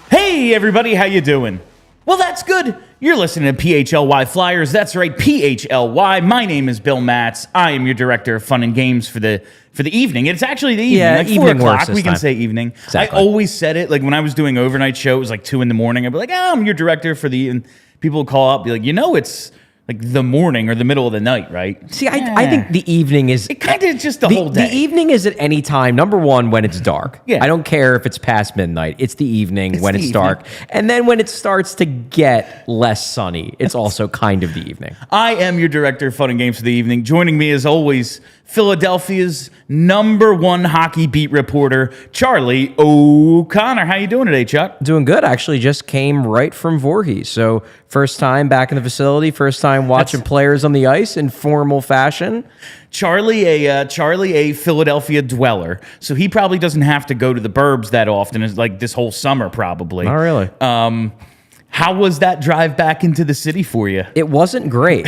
Hey everybody, how you doing? Well, that's good. You're listening to PHLY Flyers. That's right, PHLY. My name is Bill Matz. I am your director of fun and games for the evening. It's actually the evening, like 4 o'clock. We can say evening. Exactly. I always said it, like when I was doing overnight show, it was like 2 in the morning. I'd be like, I'm your director for the, and people would call up, be like, it's like the morning or the middle of the night, right? See, I think the evening is... It kind of just the whole day. The evening is at any time, number one, when it's dark. Yeah. I don't care if it's past midnight. It's the evening when it's dark. And then when it starts to get less sunny, it's also kind of the evening. I am your director of fun and games for the evening. Joining me, as always, Philadelphia's #1 hockey beat reporter, Charlie O'Connor. How you doing today, Chuck? Doing good. Actually, just came right from Voorhees. So first time back in the facility, first time watching players on the ice in formal fashion. Charlie, a Philadelphia dweller, so he probably doesn't have to go to the burbs that often, as like this whole summer probably. Not really. How was that drive back into the city for you? It wasn't great.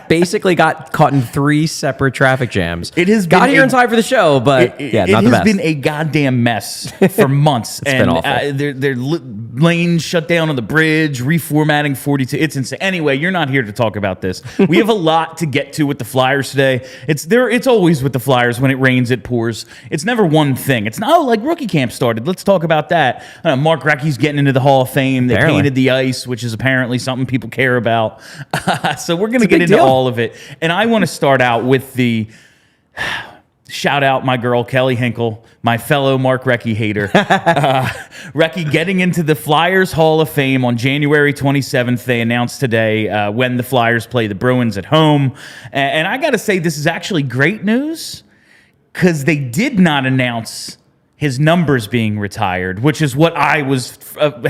Basically got caught in 3 separate traffic jams. It has got here in time for the show, but not the best. It has been a goddamn mess for months. It's been awful. Their lanes shut down on the bridge, reformatting 42. It's insane. Anyway, you're not here to talk about this. We have a lot to get to with the Flyers today. It's always with the Flyers. When it rains, it pours. It's never one thing. It's not like rookie camp started. Let's talk about that. Mark Recchi's getting into the Hall of Fame. They painted the ice, which is apparently something people care about. So we're going to get into all of it. And I want to start out with the shout out my girl, Kelly Hinkle, my fellow Mark Recchi hater. Recchi getting into the Flyers Hall of Fame on January 27th. They announced today when the Flyers play the Bruins at home. And I got to say, this is actually great news because they did not announce his numbers being retired, which is what I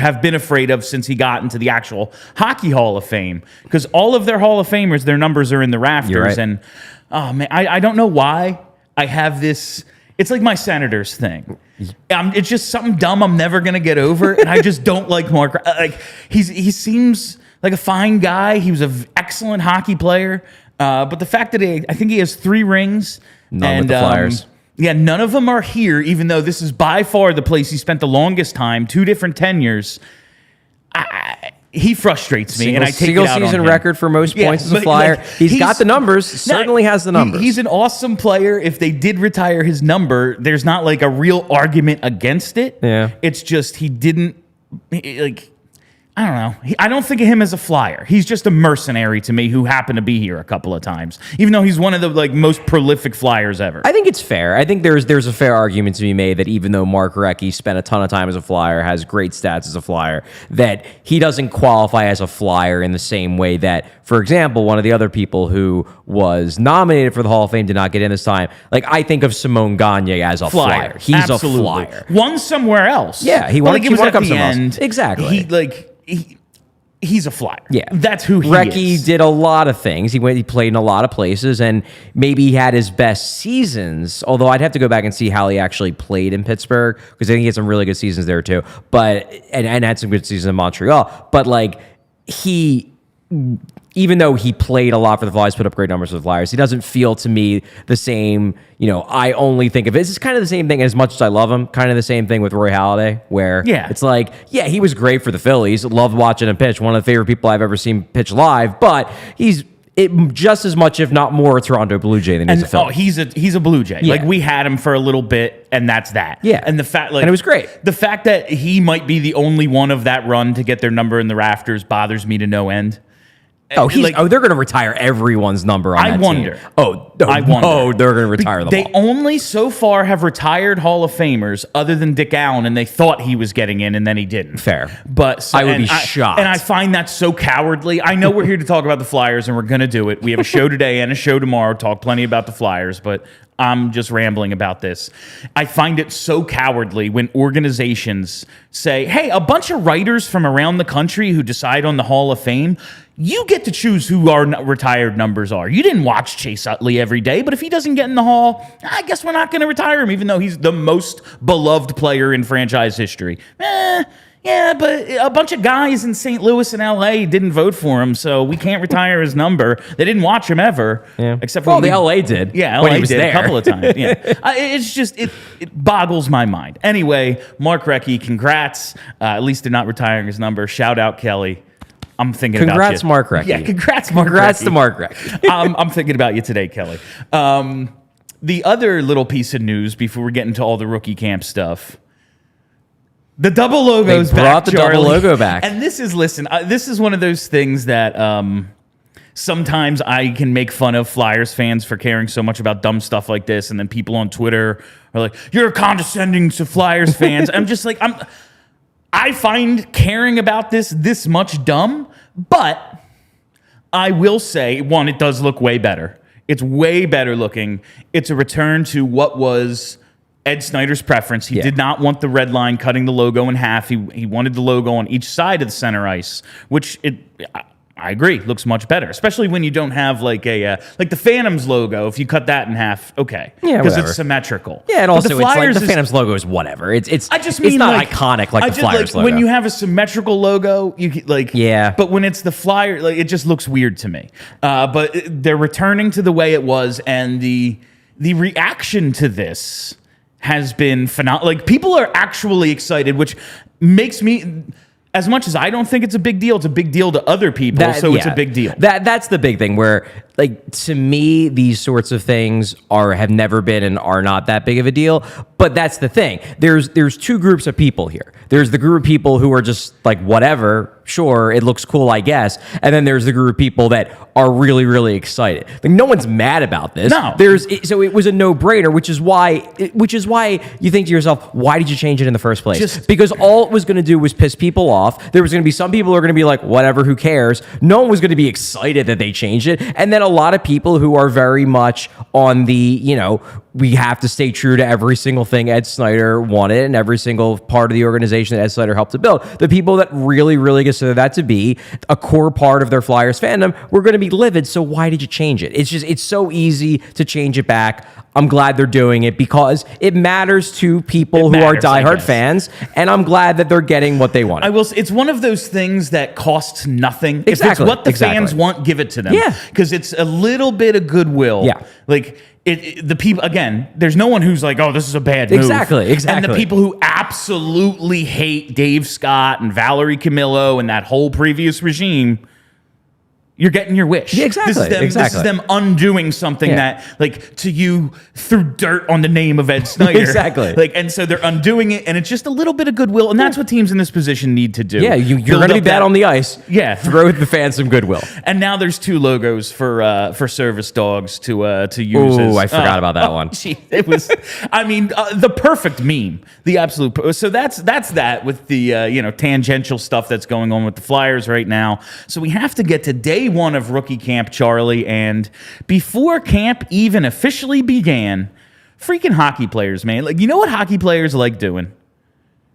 have been afraid of since he got into the actual Hockey Hall of Fame. Because all of their Hall of Famers, their numbers are in the rafters. You're right. And oh man, I don't know why I have this. It's like my Senators thing. It's just something dumb I'm never gonna get over, and I just don't like Mark. Like he seems like a fine guy. He was an excellent hockey player, but the fact that I think he has 3 rings. None with the Flyers. Yeah, none of them are here, even though this is by far the place he spent the longest time, 2 different tenures. He frustrates me, and I take it out on him. Single season record for most points as a Flyer. He's got the numbers, certainly has the numbers. He's an awesome player. If they did retire his number, there's not like a real argument against it. Yeah. It's just he didn't, like, I don't know. I don't think of him as a Flyer. He's just a mercenary to me who happened to be here a couple of times, even though he's one of the most prolific Flyers ever. I think it's fair. I think there's a fair argument to be made that even though Mark Recchi spent a ton of time as a Flyer, has great stats as a Flyer, that he doesn't qualify as a Flyer in the same way that, for example, one of the other people who was nominated for the Hall of Fame did not get in this time. Like, I think of Simone Gagne as a Flyer. He's Absolutely. A Flyer. Won somewhere else. Yeah, he won a cup somewhere else. Exactly. He's a Flyer. Yeah, that's who he Recchi is. did a lot of things. He played in a lot of places, and maybe he had his best seasons. Although I'd have to go back and see how he actually played in Pittsburgh, because I think he had some really good seasons there too. But and had some good seasons in Montreal. But like even though he played a lot for the Flyers, put up great numbers for the Flyers, he doesn't feel to me the same, I only think of it. It's kind of the same thing, as much as I love him, kind of the same thing with Roy Halladay, where it's like, yeah, he was great for the Phillies. Loved watching him pitch. One of the favorite people I've ever seen pitch live, but he's just as much, if not more, a Toronto Blue Jay than he's a Philly. He's a Blue Jay. Yeah. Like, we had him for a little bit, and that's that. Yeah. And the fact, and it was great. The fact that he might be the only one of that run to get their number in the rafters bothers me to no end. Oh, they're going to retire everyone's number on that wonder. Team. I wonder. Oh, they're going to retire them all. They only so far have retired Hall of Famers other than Dick Allen, and they thought he was getting in, and then he didn't. Fair. But I would be shocked. And I find that so cowardly. I know we're here to talk about the Flyers, and we're going to do it. We have a show today and a show tomorrow. Talk plenty about the Flyers, but I'm just rambling about this. I find it so cowardly when organizations say, hey, a bunch of writers from around the country who decide on the Hall of Fame, you get to choose who our retired numbers are. You didn't watch Chase Utley every day, but if he doesn't get in the Hall, I guess we're not going to retire him, even though he's the most beloved player in franchise history. Yeah, but a bunch of guys in St. Louis and L.A. didn't vote for him, so we can't retire his number. They didn't watch him ever, except for the L.A. did. Yeah, L.A. did a couple of times. Yeah, it's just it boggles my mind. Anyway, Mark Recchi, congrats. At least in not retiring his number. Shout out Kelly. I'm thinking about you. Congrats, Mark Recchi. Yeah, congrats, Mark Congrats Recchi. to Mark Recchi. I'm thinking about you today, Kelly. The other little piece of news before we get into all the rookie camp stuff. The double logo's back, brought the double logo back. And this is, this is one of those things that sometimes I can make fun of Flyers fans for caring so much about dumb stuff like this, and then people on Twitter are like, you're condescending to Flyers fans. I'm just like, I find caring about this much dumb, but I will say, one, it does look way better. It's way better looking. It's a return to what was Ed Snyder's preference. He did not want the red line cutting the logo in half. He wanted the logo on each side of the center ice, which I agree, looks much better, especially when you don't have like the Phantoms logo. If you cut that in half, okay, because it's symmetrical. Yeah, and also the Phantoms logo is whatever. It's not iconic like the Flyers logo. When you have a symmetrical logo, But when it's the Flyer, it just looks weird to me. But they're returning to the way it was, and the reaction to this has been phenomenal. People are actually excited, which makes me, as much as I don't think it's a big deal, it's a big deal to other people, it's a big deal. That's the big thing where, to me, these sorts of things have never been and are not that big of a deal. But that's the thing. There's two groups of people here. There's the group of people who are just like, whatever, sure, it looks cool, I guess. And then there's the group of people that are really, really excited. No one's mad about this. No. So it was a no-brainer, which is why you think to yourself, why did you change it in the first place? Because all it was going to do was piss people off. There was going to be some people who are going to be like, whatever, who cares? No one was going to be excited that they changed it. And then a lot of people who are very much on the, we have to stay true to every single thing Ed Snyder wanted and every single part of the organization that Ed Snyder helped to build. The people that really, really consider that to be a core part of their Flyers fandom were going to be livid. So why did you change it? It's so easy to change it back. I'm glad they're doing it because it matters to people who are diehard fans, and I'm glad that they're getting what they want. I will say, it's one of those things that costs nothing. Exactly. If it's what the fans want, give it to them. Yeah. Because it's a little bit of goodwill. Yeah. The people, again, there's no one who's like, oh, this is a bad move. Exactly. And the people who absolutely hate Dave Scott and Valerie Camillo and that whole previous regime, you're getting your wish. Yeah, exactly. This is them undoing something that, to you, threw dirt on the name of Ed Snyder. Exactly. And so they're undoing it, and it's just a little bit of goodwill, and that's what teams in this position need to do. Yeah, you're going to be bad on the ice. Yeah. Throw the fans some goodwill. And now there's two logos for service dogs to use. Oh, I forgot about that one. Gee, it was, the perfect meme. The absolute. So that's that with the tangential stuff that's going on with the Flyers right now. So we have to get to day one of rookie camp, Charlie, and before camp even officially began, freaking hockey players, man. You know what hockey players like doing?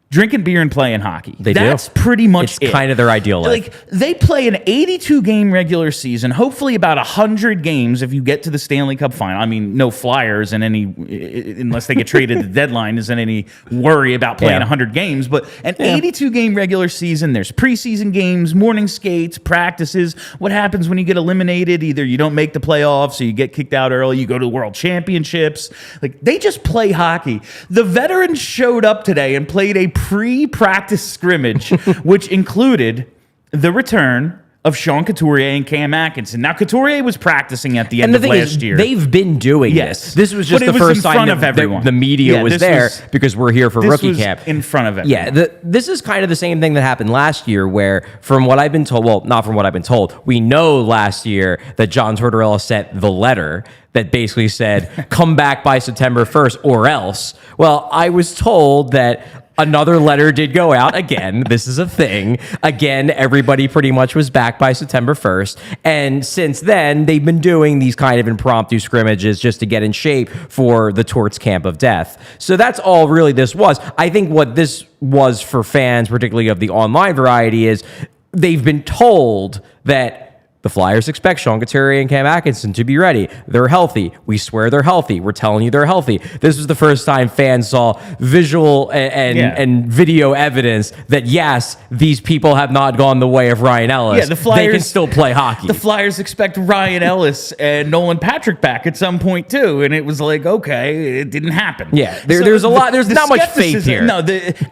Drinking beer and playing hockey. That's pretty much it. It's kind of their ideal life. They play an 82-game regular season, hopefully about 100 games if you get to the Stanley Cup final. No Flyers and unless they get traded at the deadline, isn't any worry about playing 100 games. But an 82-game regular season, there's preseason games, morning skates, practices. What happens when you get eliminated? Either you don't make the playoffs or you get kicked out early, you go to the World Championships. They just play hockey. The veterans showed up today and played a pre-practice scrimmage, which included the return of Sean Couturier and Cam Atkinson. Now, Couturier was practicing at the end of last year. They've been doing this. This was just the first time that the media was there because we're here for rookie camp. In front of everyone. Yeah, this is kind of the same thing that happened last year where, from what I've been told, well, not from what I've been told, we know last year that John Tortorella sent the letter that basically said, come back by September 1st or else. Well, I was told that another letter did go out. Again, this is a thing. Again, everybody pretty much was back by September 1st. And since then, they've been doing these kind of impromptu scrimmages just to get in shape for the Torts Camp of Death. So that's all really this was. I think what this was for fans, particularly of the online variety, is they've been told that the Flyers expect Sean Couturier and Cam Atkinson to be ready. They're healthy. We swear they're healthy. We're telling you they're healthy. This was the first time fans saw visual and video evidence that, yes, these people have not gone the way of Ryan Ellis. Yeah, the Flyers, they can still play hockey. The Flyers expect Ryan Ellis and Nolan Patrick back at some point, too. And it was like, okay, it didn't happen. Yeah, there's a lot. There's not much faith here. No,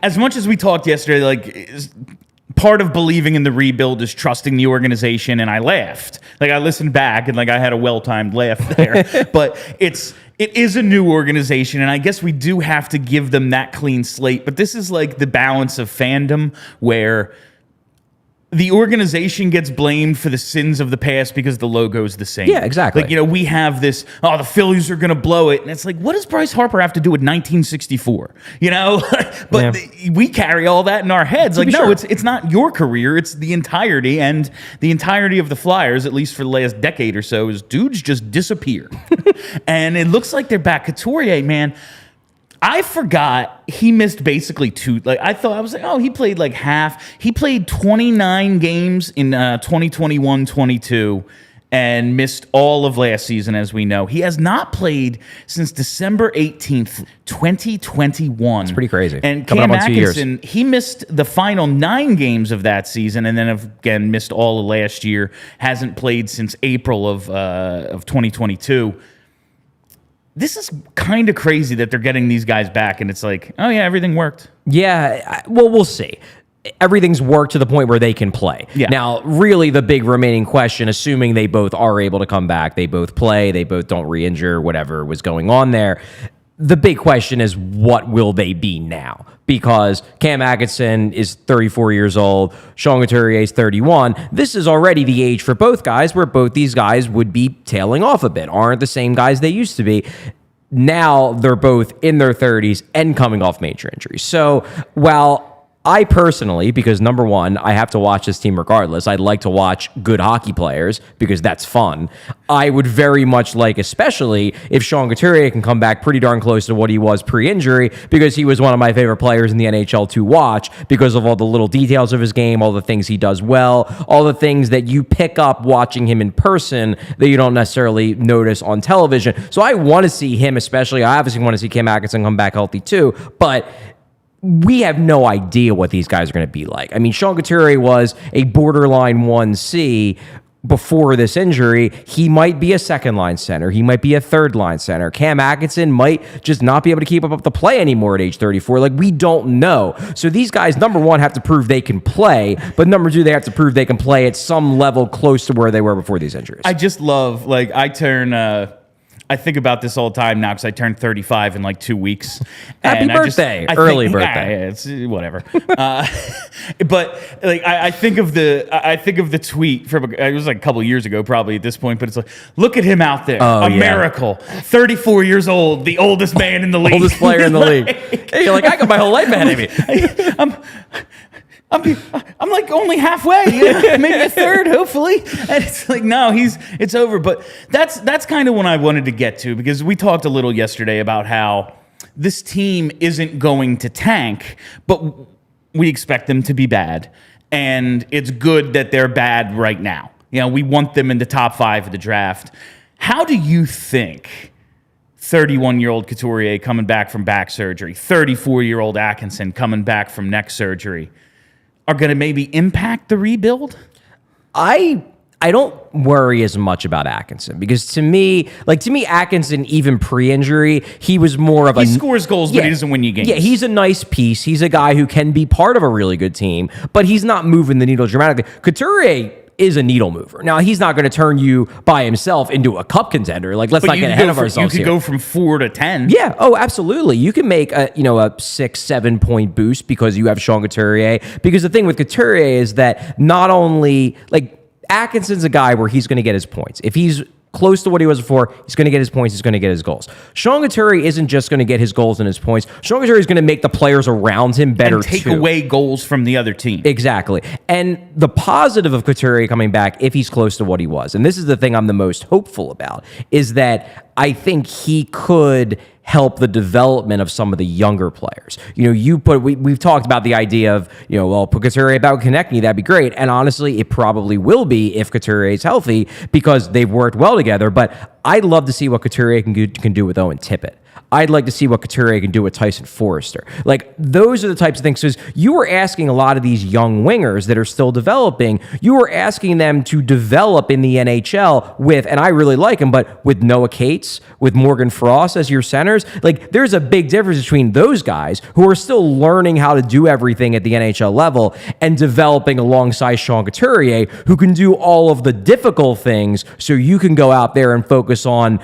as much as we talked yesterday, like, part of believing in the rebuild is trusting the organization, and I laughed. Like, I listened back, and like I had a well-timed laugh there. But it is a new organization, and I guess we do have to give them that clean slate. But this is like the balance of fandom where the organization gets blamed for the sins of the past because the logo is the same. Yeah, exactly. Like, we have this, the Phillies are going to blow it. And it's like, what does Bryce Harper have to do with 1964? But we carry all that in our heads. Like, no, it's not your career. It's the entirety. And the entirety of the Flyers, at least for the last decade or so, is dudes just disappear. And it looks like they're back. Couturier, man, I forgot he missed basically two. Like, I was like, he played like half. He played 29 games in 2021-22 and missed all of last season, as we know. He has not played since December 18th, 2021. It's pretty crazy. And Cam Atkinson, he missed the final 9 games of that season, and then again missed all of last year. Hasn't played since April of 2022. This is kind of crazy that they're getting these guys back, and it's like, oh, yeah, everything worked. Yeah, well, we'll see. Everything's worked to the point where they can play. Yeah. Now, really, the big remaining question, assuming they both are able to come back, they both play, they both don't re-injure, whatever was going on there, the big question is, what will they be now? Because Cam Atkinson is 34 years old, Sean Couturier is 31. This is already the age for both guys where both these guys would be tailing off a bit, aren't the same guys they used to be. Now they're both in their 30s and coming off major injuries. So while I personally, because number one, I have to watch this team regardless. I'd like to watch good hockey players because that's fun. I would very much like, especially if Sean Couturier can come back pretty darn close to what he was pre-injury, because he was one of my favorite players in the NHL to watch because of all the little details of his game, all the things he does well, all the things that you pick up watching him in person that you don't necessarily notice on television. So I want to see him, especially. I obviously want to see Cam Atkinson come back healthy too, but we have no idea what these guys are going to be like. I mean, Sean Couturier was a borderline 1C before this injury. He might be a second-line center. He might be a third-line center. Cam Atkinson might just not be able to keep up the play anymore at age 34. Like, we don't know. So these guys, number one, have to prove they can play, but number two, they have to prove they can play at some level close to where they were before these injuries. I just love, like, I think about this all the time now because I turned 35 in like 2 weeks. Happy birthday. Early birthday. Yeah, it's whatever. But like I think of the tweet from it was like a couple of years ago probably at this point, but it's like, look at him out there. Miracle. 34 years old, the oldest man in the league. Oldest player in the league. Hey, you're like, I got my whole life ahead of me. I'm like only halfway, maybe a third, hopefully. And it's like, no, it's over. But that's kind of what I wanted to get to, because we talked a little yesterday about how this team isn't going to tank, but we expect them to be bad. And it's good that they're bad right now. We want them in the top 5 of the draft. How do you think 31-year-old Couturier coming back from back surgery, 34-year-old Atkinson coming back from neck surgery are going to maybe impact the rebuild? I don't worry as much about Atkinson, because to me, Atkinson, even pre-injury, he was more of he scores goals, but he doesn't win you games. Yeah, he's a nice piece. He's a guy who can be part of a really good team, but he's not moving the needle dramatically. Couturier, is a needle mover. Now, he's not going to turn you by himself into a cup contender. Like, let's not get ahead of ourselves here. You could go from 4 to 10. Yeah. Oh, absolutely. You can make a 6-7 point boost because you have Sean Couturier. Because the thing with Couturier is that not only, like, Atkinson's a guy where he's going to get his points. If he's close to what he was before, he's going to get his points, he's going to get his goals. Sean Couturier isn't just going to get his goals and his points. Sean Couturier is going to make the players around him better and take away goals from the other team. Exactly. And the positive of Couturier coming back, if he's close to what he was, and this is the thing I'm the most hopeful about, is that I think he could help the development of some of the younger players. We've talked about the idea of, put Couturier about Konechny, that'd be great. And honestly, it probably will be if Couturier is healthy because they've worked well together. But I'd love to see what Couturier can do with Owen Tippett. I'd like to see what Couturier can do with Tyson Forrester. Like, those are the types of things. Because you were asking a lot of these young wingers that are still developing, you were asking them to develop in the NHL with, and I really like them, but with Noah Cates, with Morgan Frost as your centers. Like, there's a big difference between those guys who are still learning how to do everything at the NHL level and developing alongside Sean Couturier, who can do all of the difficult things so you can go out there and focus on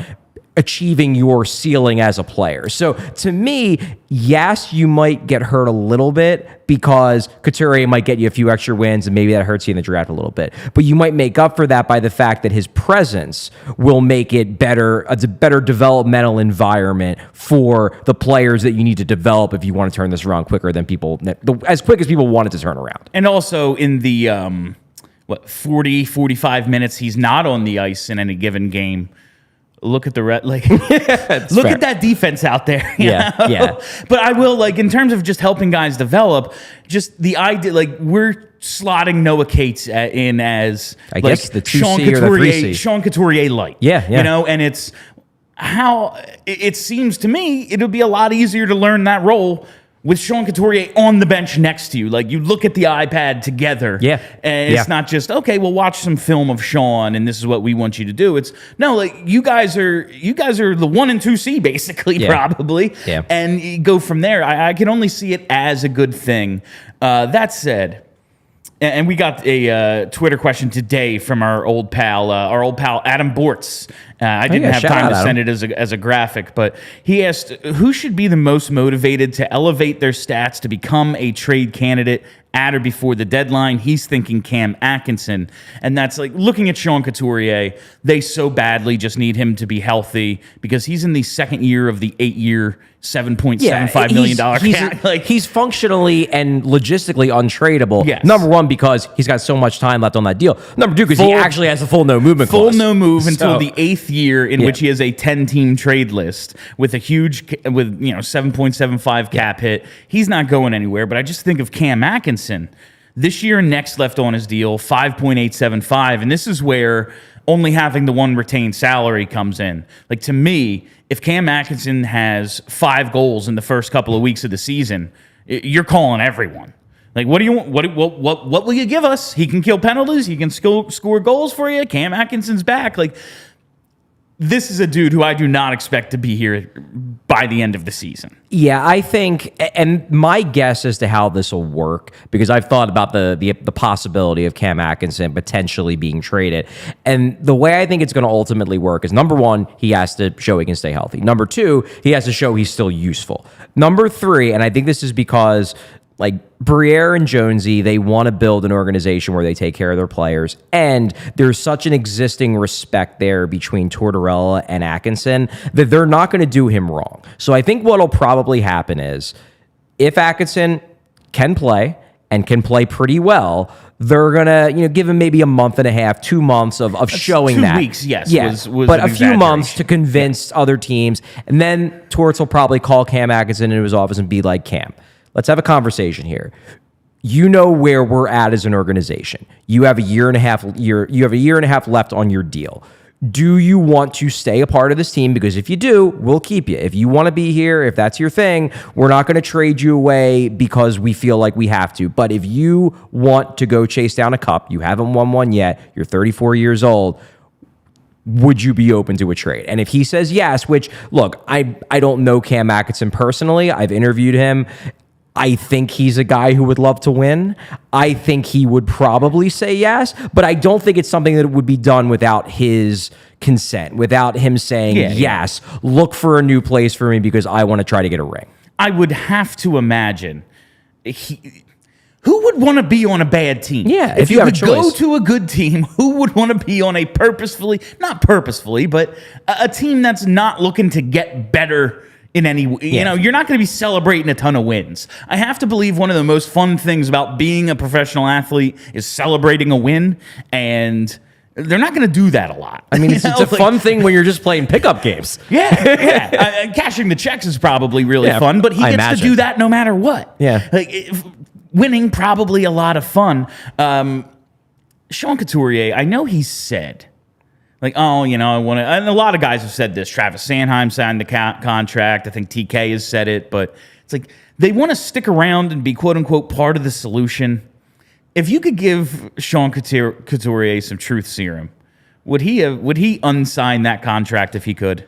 achieving your ceiling as a player. So to me, yes, you might get hurt a little bit because Couturier might get you a few extra wins and maybe that hurts you in the draft a little bit. But you might make up for that by the fact that his presence will make it better, a better developmental environment for the players that you need to develop if you want to turn this around quicker than as quick as people want it to turn around. And also in the 45 minutes he's not on the ice in any given game, look at the look at that defense out there. Yeah. But I will, in terms of just helping guys develop, just the idea, we're slotting Noah Cates in as I guess the 2C or the 3C. Sean Couturier light. Yeah. And it's how it seems to me it'll be a lot easier to learn that role with Sean Couturier on the bench next to you. Like, you look at the iPad together. Yeah. And it's not just, okay, we'll watch some film of Sean and this is what we want you to do. It's, no, you guys are the 1 and 2C basically, probably. Yeah. And you go from there. I can only see it as a good thing. That said, and we got a Twitter question today from our old pal Adam Bortz. I didn't have time to send it as a graphic, but he asked, who should be the most motivated to elevate their stats to become a trade candidate at or before the deadline? He's thinking Cam Atkinson. And that's looking at Sean Couturier, they so badly just need him to be healthy because he's in the second year of the 8-year, $7.75 million cap. He's functionally and logistically untradeable. Yes. Number one, because he's got so much time left on that deal. Number two, because he actually has a full no movement clause. Full no move until the 8th year in which he has a 10-team trade list with a huge, with 7.75 cap hit. He's not going anywhere, but I just think of Cam Atkinson. This year and next left on his deal, 5.875, and this is where only having the one retained salary comes in. To me, if Cam Atkinson has 5 goals in the first couple of weeks of the season, you're calling everyone. What do you want? What will you give us? He can kill penalties. He can score goals for you. Cam Atkinson's back. This is a dude who I do not expect to be here by the end of the season. Yeah, I think, and my guess as to how this will work, because I've thought about the possibility of Cam Atkinson potentially being traded, and the way I think it's going to ultimately work is, number one, he has to show he can stay healthy. Number two, he has to show he's still useful. Number three, and I think this is because Briere and Jonesy, they want to build an organization where they take care of their players, and there's such an existing respect there between Tortorella and Atkinson that they're not going to do him wrong. So I think what'll probably happen is, if Atkinson can play and can play pretty well, they're gonna give him maybe a month and a half, 2 months of showing 2 weeks, yes. Yeah, was but a few months to convince other teams, and then Torts will probably call Cam Atkinson into his office and be like, Cam, let's have a conversation here. You know where we're at as an organization. You have a year and a half left on your deal. Do you want to stay a part of this team? Because if you do, we'll keep you. If you want to be here, if that's your thing, we're not going to trade you away because we feel like we have to. But if you want to go chase down a cup, you haven't won one yet, you're 34 years old, would you be open to a trade? And if he says yes, which, look, I don't know Cam Atkinson personally. I've interviewed him. I think he's a guy who would love to win. I think he would probably say yes, but I don't think it's something that would be done without his consent, without him saying, yes, look for a new place for me because I want to try to get a ring. I would have to imagine who would want to be on a bad team? Yeah, if you have could a choice. go to a good team, who would want to be on a not purposefully, but a team that's not looking to get better in any way? You know, you're not going to be celebrating a ton of wins. I have to believe one of the most fun things about being a professional athlete is celebrating a win, and they're not going to do that a lot. I mean, it's a fun thing when you're just playing pickup games. Yeah. Cashing the checks is probably really fun, but he gets to do that no matter what. Yeah. Winning, probably a lot of fun. Sean Couturier, I know he said, I want to, and a lot of guys have said this. Travis Sanheim signed the contract. I think TK has said it, but it's like they want to stick around and be quote unquote part of the solution. If you could give Sean Couturier some truth serum, would he unsign that contract if he could?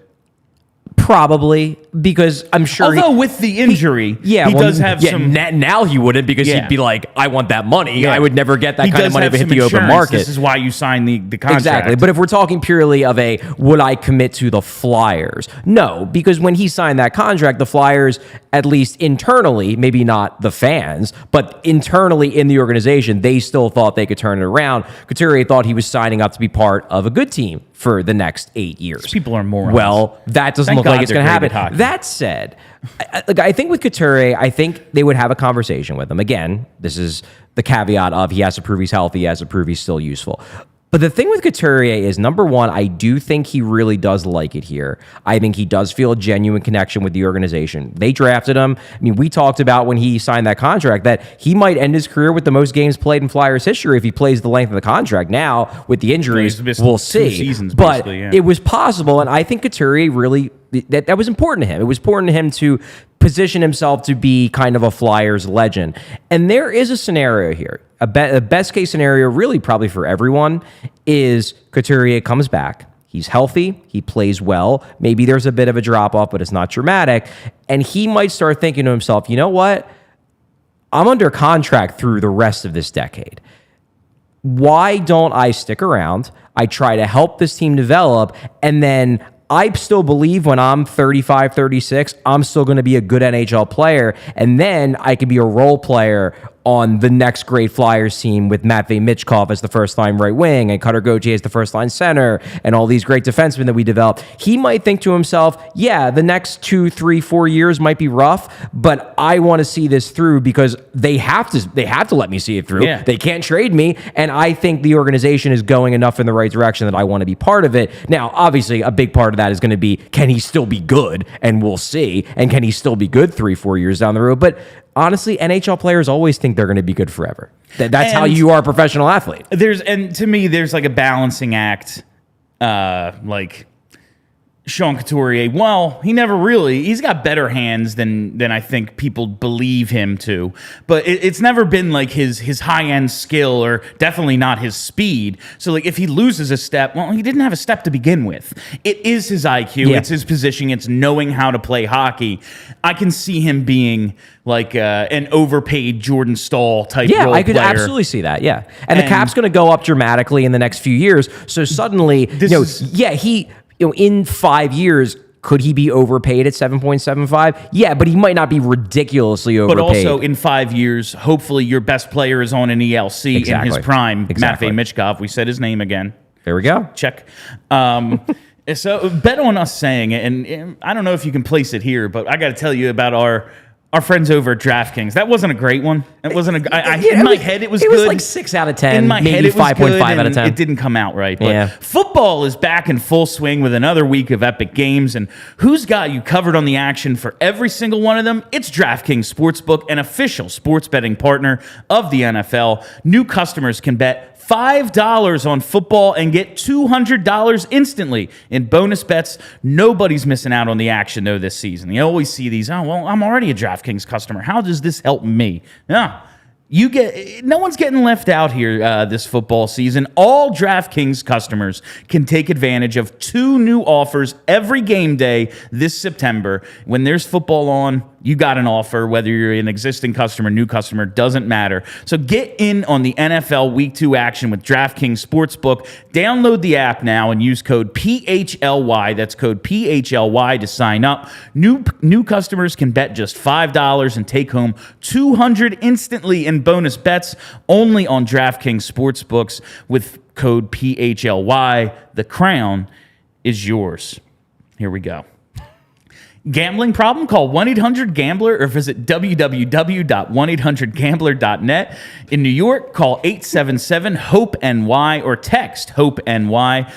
Probably, because I'm sure. Although with the injury, he does have some. Now he wouldn't, because he'd be like, "I want that money. I would never get that kind of money if it hit the open market." This is why you signed the contract. Exactly. But if we're talking purely of would I commit to the Flyers? No, because when he signed that contract, the Flyers, at least internally, maybe not the fans, but internally in the organization, they still thought they could turn it around. Couturier thought he was signing up to be part of a good team for the next 8 years. These people are morons. Well, that doesn't look like it's going to happen. That said, I think with Couturier, I think they would have a conversation with him. Again, this is the caveat of he has to prove he's healthy, he has to prove he's still useful. But the thing with Couturier is, number one, I do think he really does like it here. I think he does feel a genuine connection with the organization. They drafted him. I mean, we talked about when he signed that contract that he might end his career with the most games played in Flyers history if he plays the length of the contract. Now, with the injuries, we'll see. But it was possible, and I think Couturier really, that was important to him. It was important to him to position himself to be kind of a Flyers legend. And there is a scenario here. A best case scenario, really probably for everyone, is Couturier comes back. He's healthy. He plays well. Maybe there's a bit of a drop off, but it's not dramatic. And he might start thinking to himself, you know what? I'm under contract through the rest of this decade. Why don't I stick around? I try to help this team develop, and then I still believe when I'm 35, 36, I'm still going to be a good NHL player, and then I could be a role player on the next great Flyers team with Matvei Michkov as the first-line right wing and Cutter Gauthier as the first-line center and all these great defensemen that we developed. He might think to himself, yeah, the next 2, 3, 4 years might be rough, but I want to see this through because they have to let me see it through. Yeah. They can't trade me, and I think the organization is going enough in the right direction that I want to be part of it. Now, obviously, a big part of that is going to be, can he still be good? And we'll see. And can he still be good 3, 4 years down the road? But honestly, NHL players always think they're going to be good forever. That's how you are a professional athlete. To me, there's like a balancing act, like Sean Couturier. Well, he's got better hands than I think people believe him to. But it's never been like his high-end skill, or definitely not his speed. So like if he loses a step, well, he didn't have a step to begin with. It is his IQ, it's his positioning, it's knowing how to play hockey. I can see him being like an overpaid Jordan Stahl type role player. Yeah, I could absolutely see that, And the cap's going to go up dramatically in the next few years. So suddenly, in 5 years, could he be overpaid at 7.75? Yeah, but he might not be ridiculously overpaid. But also in 5 years, hopefully your best player is on an ELC in his prime. Matvei Michkov. We said his name again. There we go. Check. So bet on us saying it, and I don't know if you can place it here, but I got to tell you about our friends over at DraftKings. That wasn't a great one. It wasn't in my head, it was good. It was like 6 out of 10. In my head, it was 5.5 out of 10. It didn't come out right. But football is back in full swing with another week of epic games. And who's got you covered on the action for every single one of them? It's DraftKings Sportsbook, an official sports betting partner of the NFL. New customers can bet $5 on football and get $200 instantly in bonus bets. Nobody's missing out on the action, though, this season. You always see these, I'm already a DraftKings customer. How does this help me? No. No one's getting left out here this football season. All DraftKings customers can take advantage of 2 new offers every game day this September. When there's football on, You got an offer, whether you're an existing customer, new customer, doesn't matter. So get in on the NFL Week 2 action with DraftKings Sportsbook. Download the app now and use code PHLY. That's code PHLY to sign up. New customers can bet just $5 and take home $200 instantly in bonus bets only on DraftKings Sportsbooks with code PHLY. The crown is yours. Here we go. Gambling problem? Call 1-800-GAMBLER or visit www.1800gambler.net. In New York, call 877-HOPE-NY or text HOPE-NY.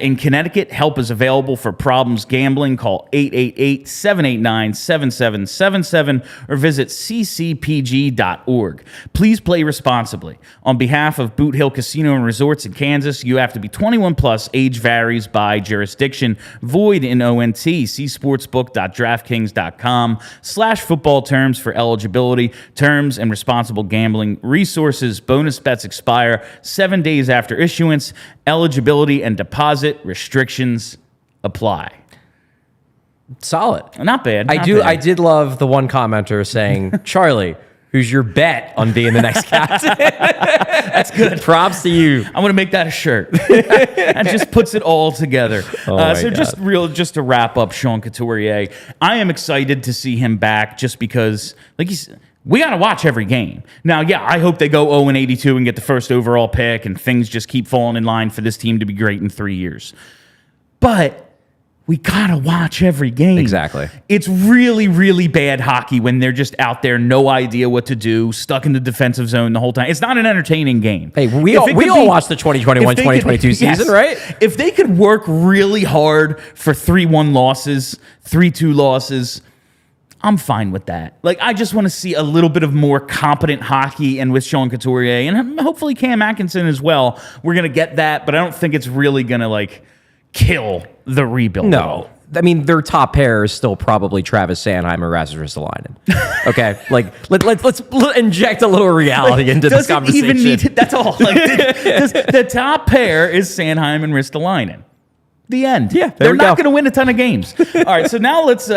In Connecticut, help is available for problems gambling. Call 888-789-7777 or visit ccpg.org. Please play responsibly. On behalf of Boot Hill Casino and Resorts in Kansas, you have to be 21 plus. Age varies by jurisdiction. Void in ONT. See sportsbook.draftkings.com/football terms for eligibility, terms, and responsible gambling resources. Bonus bets expire 7 days after issuance. Eligibility and deposit restrictions apply. Solid. Not bad. I did love the one commenter saying, Charlie, who's your bet on being the next captain? That's good. Props to you. I'm going to make that a shirt. That just puts it all together. Just to wrap up Sean Couturier, I am excited to see him back just because, we got to watch every game. Now, yeah, I hope they go 0-82 and get the first overall pick and things just keep falling in line for this team to be great in 3 years. But we got to watch every game. Exactly. It's really, really bad hockey when they're just out there, no idea what to do, stuck in the defensive zone the whole time. It's not an entertaining game. Hey, we all watched the 2021-2022 season, right? If they could work really hard for 3-1 losses, 3-2 losses, I'm fine with that. I just want to see a little bit of more competent hockey, and with Sean Couturier and hopefully Cam Atkinson as well, we're going to get that, but I don't think it's really going to kill the rebuild. No. I mean, their top pair is still probably Travis Sanheim or Rasmus Ristolainen. Okay? Let's inject a little reality into this conversation. Even need to, that's all. The top pair is Sanheim and Ristolainen. The end. Yeah, they're not going to win a ton of games. All right, so now let's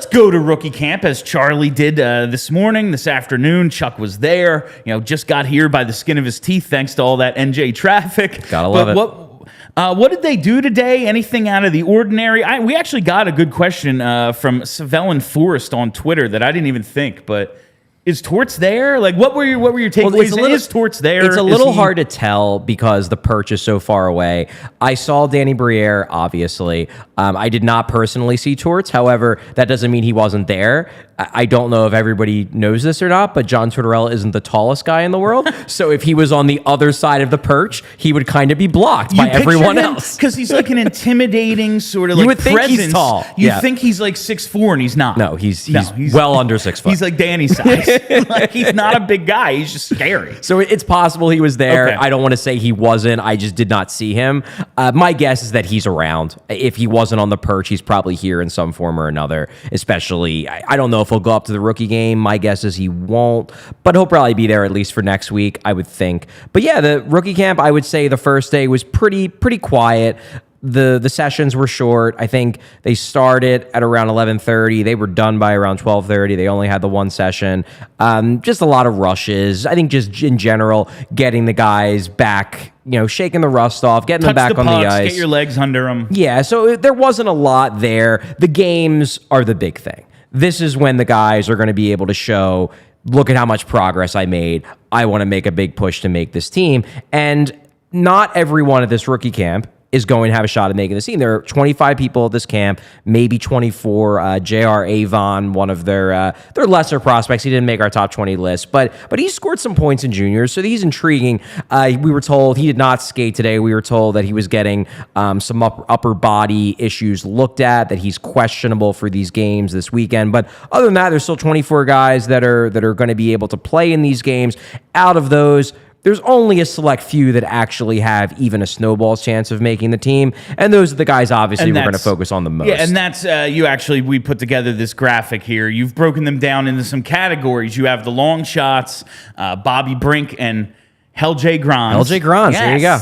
go to rookie camp as Charlie did this afternoon. Chuck was there, just got here by the skin of his teeth thanks to all that NJ traffic. Gotta love it. What did they do today? Anything out of the ordinary? We actually got a good question from Savellin Forrest on Twitter that I didn't even think, but is Torts there? What were your takeaways? Is Torts there? It's a little hard to tell because the perch is so far away. I saw Danny Briere, obviously. I did not personally see Torts. However, that doesn't mean he wasn't there. I don't know if everybody knows this or not, but John Tortorella isn't the tallest guy in the world. So if he was on the other side of the perch, he would kind of be blocked by everyone else. Because he's an intimidating sort of you would presence. Think he's tall. You think he's 6'4", and he's not. No, he's well under 6 foot. He's like Danny's size. He's not a big guy. He's just scary. So it's possible he was there. Okay. I don't want to say he wasn't. I just did not see him. My guess is that he's around. If he wasn't on the perch, he's probably here in some form or another. Especially, I don't know if he'll go up to the rookie game. My guess is he won't, but he'll probably be there at least for next week, I would think. But yeah, the rookie camp, I would say the first day was pretty quiet. The sessions were short. I think they started at around 11:30. They were done by around 12:30. They only had the one session. Just a lot of rushes. I think just in general, getting the guys back, shaking the rust off, getting them back on the ice. Get your legs under them. Yeah, so there wasn't a lot there. The games are the big thing. This is when the guys are going to be able to show, look at how much progress I made. I want to make a big push to make this team. And not everyone at this rookie camp is going to have a shot at making the team. There are 25 people at this camp, maybe 24. J.R. Avon, one of their lesser prospects. He didn't make our top 20 list, but he scored some points in juniors, so he's intriguing. We were told he did not skate today. We were told that he was getting some upper body issues looked at, that he's questionable for these games this weekend. But other than that, there's still 24 guys that are going to be able to play in these games. Out of those, there's only a select few that actually have even a snowball's chance of making the team, and those are the guys obviously we're going to focus on the most. Yeah, and that's we put together this graphic here. You've broken them down into some categories. You have the long shots, Bobby Brink and LJ Grans. LJ Grans, there you go.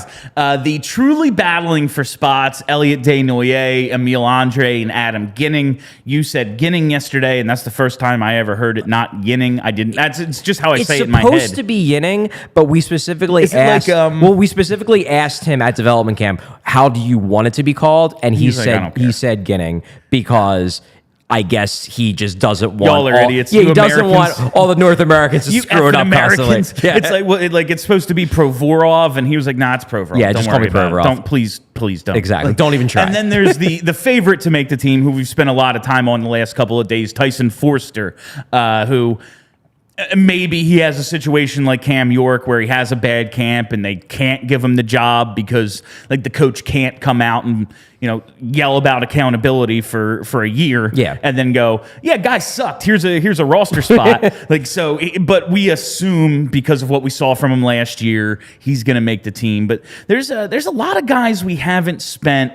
The truly battling for spots, Elliot Desnoyers, Emile Andre, and Adam Ginning. You said Ginning yesterday, and that's the first time I ever heard it not Ginning. I didn't. It's just how I say it in my head. It's supposed to be Ginning, but we specifically asked. We specifically asked him at development camp, "How do you want it to be called?" And he said Ginning because I guess he just doesn't want. Y'all are idiots. Yeah, he doesn't want all the North Americans to screw it up constantly. Yeah. It's like it's supposed to be Provorov, and he was like, "Nah, it's Provorov. Yeah, just call me Provorov. Don't please don't. Exactly. Don't even try." And then there's the favorite to make the team, who we've spent a lot of time on the last couple of days, Tyson Forster, who. Maybe he has a situation like Cam York where he has a bad camp and they can't give him the job because like the coach can't come out and yell about accountability for a year, and then go, yeah, guys sucked. Here's a roster spot. But we assume because of what we saw from him last year, he's going to make the team. But there's a lot of guys we haven't spent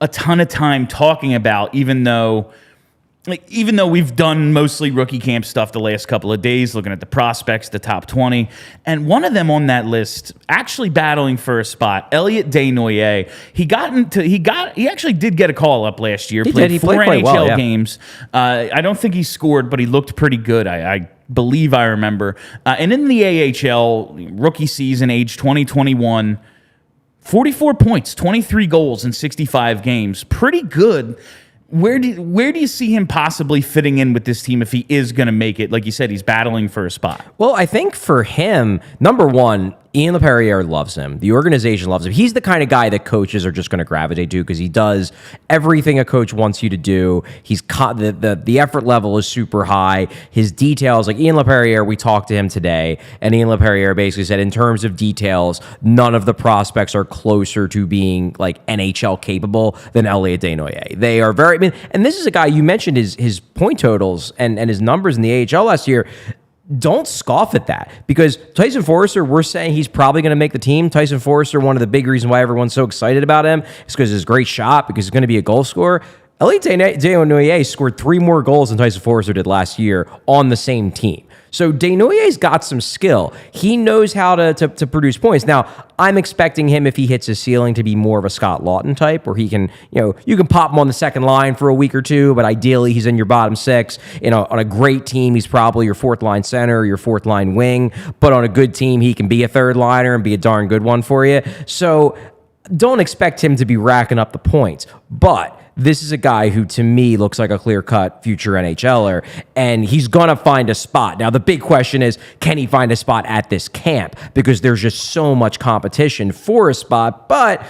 a ton of time talking about, even though we've done mostly rookie camp stuff the last couple of days, looking at the prospects, the top 20, and one of them on that list actually battling for a spot, Elliot Desnoyers. He actually did get a call up last year. He played 4 NHL games. I don't think he scored, but he looked pretty good. I believe I remember. And in the AHL rookie season, age 2021, 44 points, 23 goals in 65 games. Pretty good. Where do you see him possibly fitting in with this team if he is going to make it? Like you said, he's battling for a spot. Well, I think for him, number one, Ian LaPerriere loves him. The organization loves him. He's the kind of guy that coaches are just going to gravitate to because he does everything a coach wants you to do. The effort level is super high. His details, like Ian LaPerriere, we talked to him today, and Ian LaPerriere basically said, in terms of details, none of the prospects are closer to being like NHL capable than Elliot Desnoyers. They are very, and this is a guy, you mentioned his point totals and his numbers in the AHL last year. Don't scoff at that because Tyson Forster, we're saying he's probably going to make the team. Tyson Forster, one of the big reasons why everyone's so excited about him is because he's a great shot, because he's going to be a goal scorer. Elliot Desnoyers scored 3 more goals than Tyson Forster did last year on the same team. So Desnoyers got some skill. He knows how to produce points. Now, I'm expecting him, if he hits his ceiling, to be more of a Scott Lawton type, where he can, you can pop him on the second line for a week or two, but ideally he's in your bottom 6. On a great team, he's probably your 4th line center or your 4th line wing, but on a good team, he can be a 3rd liner and be a darn good one for you. So don't expect him to be racking up the points, but this is a guy who, to me, looks like a clear-cut future NHLer, and he's going to find a spot. Now, the big question is, can he find a spot at this camp? Because there's just so much competition for a spot, but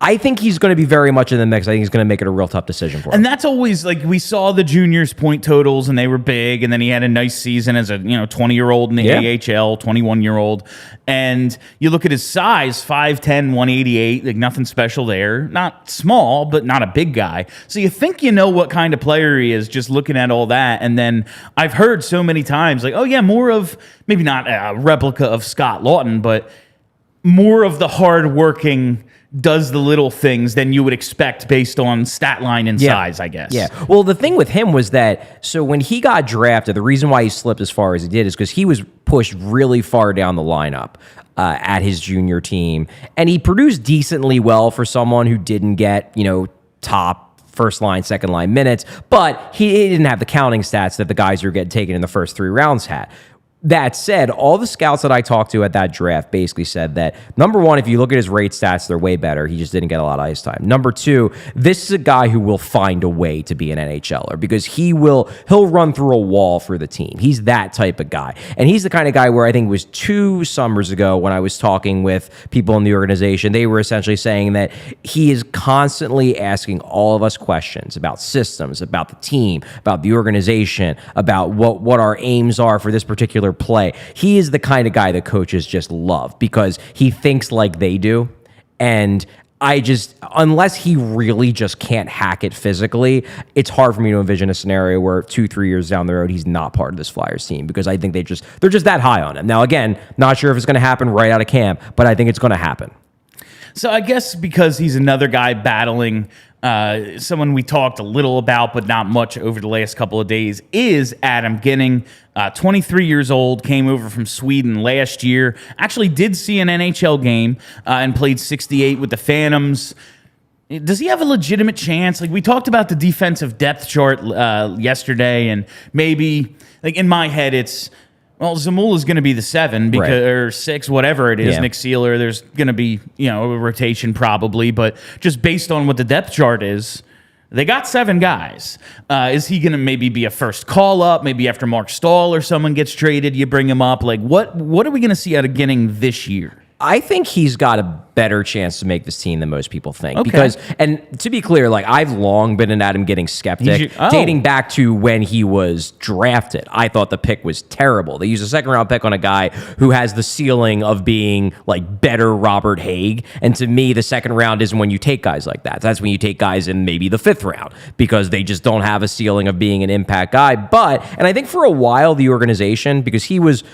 I think he's going to be very much in the mix. I think he's going to make it a real tough decision for him. And that's always, like, we saw the juniors' point totals, and they were big, and then he had a nice season as a 20-year-old in the AHL, 21-year-old. And you look at his size, 5'10", 188, like nothing special there. Not small, but not a big guy. So you think you know what kind of player he is just looking at all that. And then I've heard so many times, like, oh, yeah, more of, maybe not a replica of Scott Lawton, but more of the hard-working, does the little things than you would expect based on stat line and size, I guess. Yeah. Well, the thing with him was that, so when he got drafted, the reason why he slipped as far as he did is because he was pushed really far down the lineup at his junior team. And he produced decently well for someone who didn't get, top first line, second line minutes, but he didn't have the counting stats that the guys who were getting taken in the first 3 rounds had. That said, all the scouts that I talked to at that draft basically said that, number one, if you look at his rate stats, they're way better. He just didn't get a lot of ice time. Number 2, this is a guy who will find a way to be an NHLer because he'll run through a wall for the team. He's that type of guy. And he's the kind of guy where I think it was 2 summers ago when I was talking with people in the organization, they were essentially saying that he is constantly asking all of us questions about systems, about the team, about the organization, about what our aims are for this particular play. He is the kind of guy that coaches just love because he thinks like they do. And unless he really just can't hack it physically, it's hard for me to envision a scenario where 2-3 years down the road, he's not part of this Flyers team because I think they're just that high on him. Now, again, not sure if it's going to happen right out of camp, but I think it's going to happen. So I guess because he's another guy battling someone we talked a little about, but not much over the last couple of days, is Adam Ginning. 23 years old, came over from Sweden last year. Actually did see an NHL game and played 68 with the Phantoms. Does he have a legitimate chance? Like, we talked about the defensive depth chart yesterday, and maybe, like, in my head, it's, well, Zamula's going to be the 7 because, or 6, whatever it is. Nick Seeler, there's going to be, a rotation probably, but just based on what the depth chart is, they got 7 guys. Is he going to maybe be a first call up? Maybe after Mark Stahl or someone gets traded, you bring him up. Like, what are we going to see out of Ginning this year? I think he's got a better chance to make this team than most people think. Because, and to be clear, like, I've long been an Adam Ginning skeptic, dating back to when he was drafted. I thought the pick was terrible. They used a second-round pick on a guy who has the ceiling of being, like, better Robert Haig. And to me, the second round isn't when you take guys like that. That's when you take guys in maybe the 5th round because they just don't have a ceiling of being an impact guy. But, and I think for a while, the organization, because he was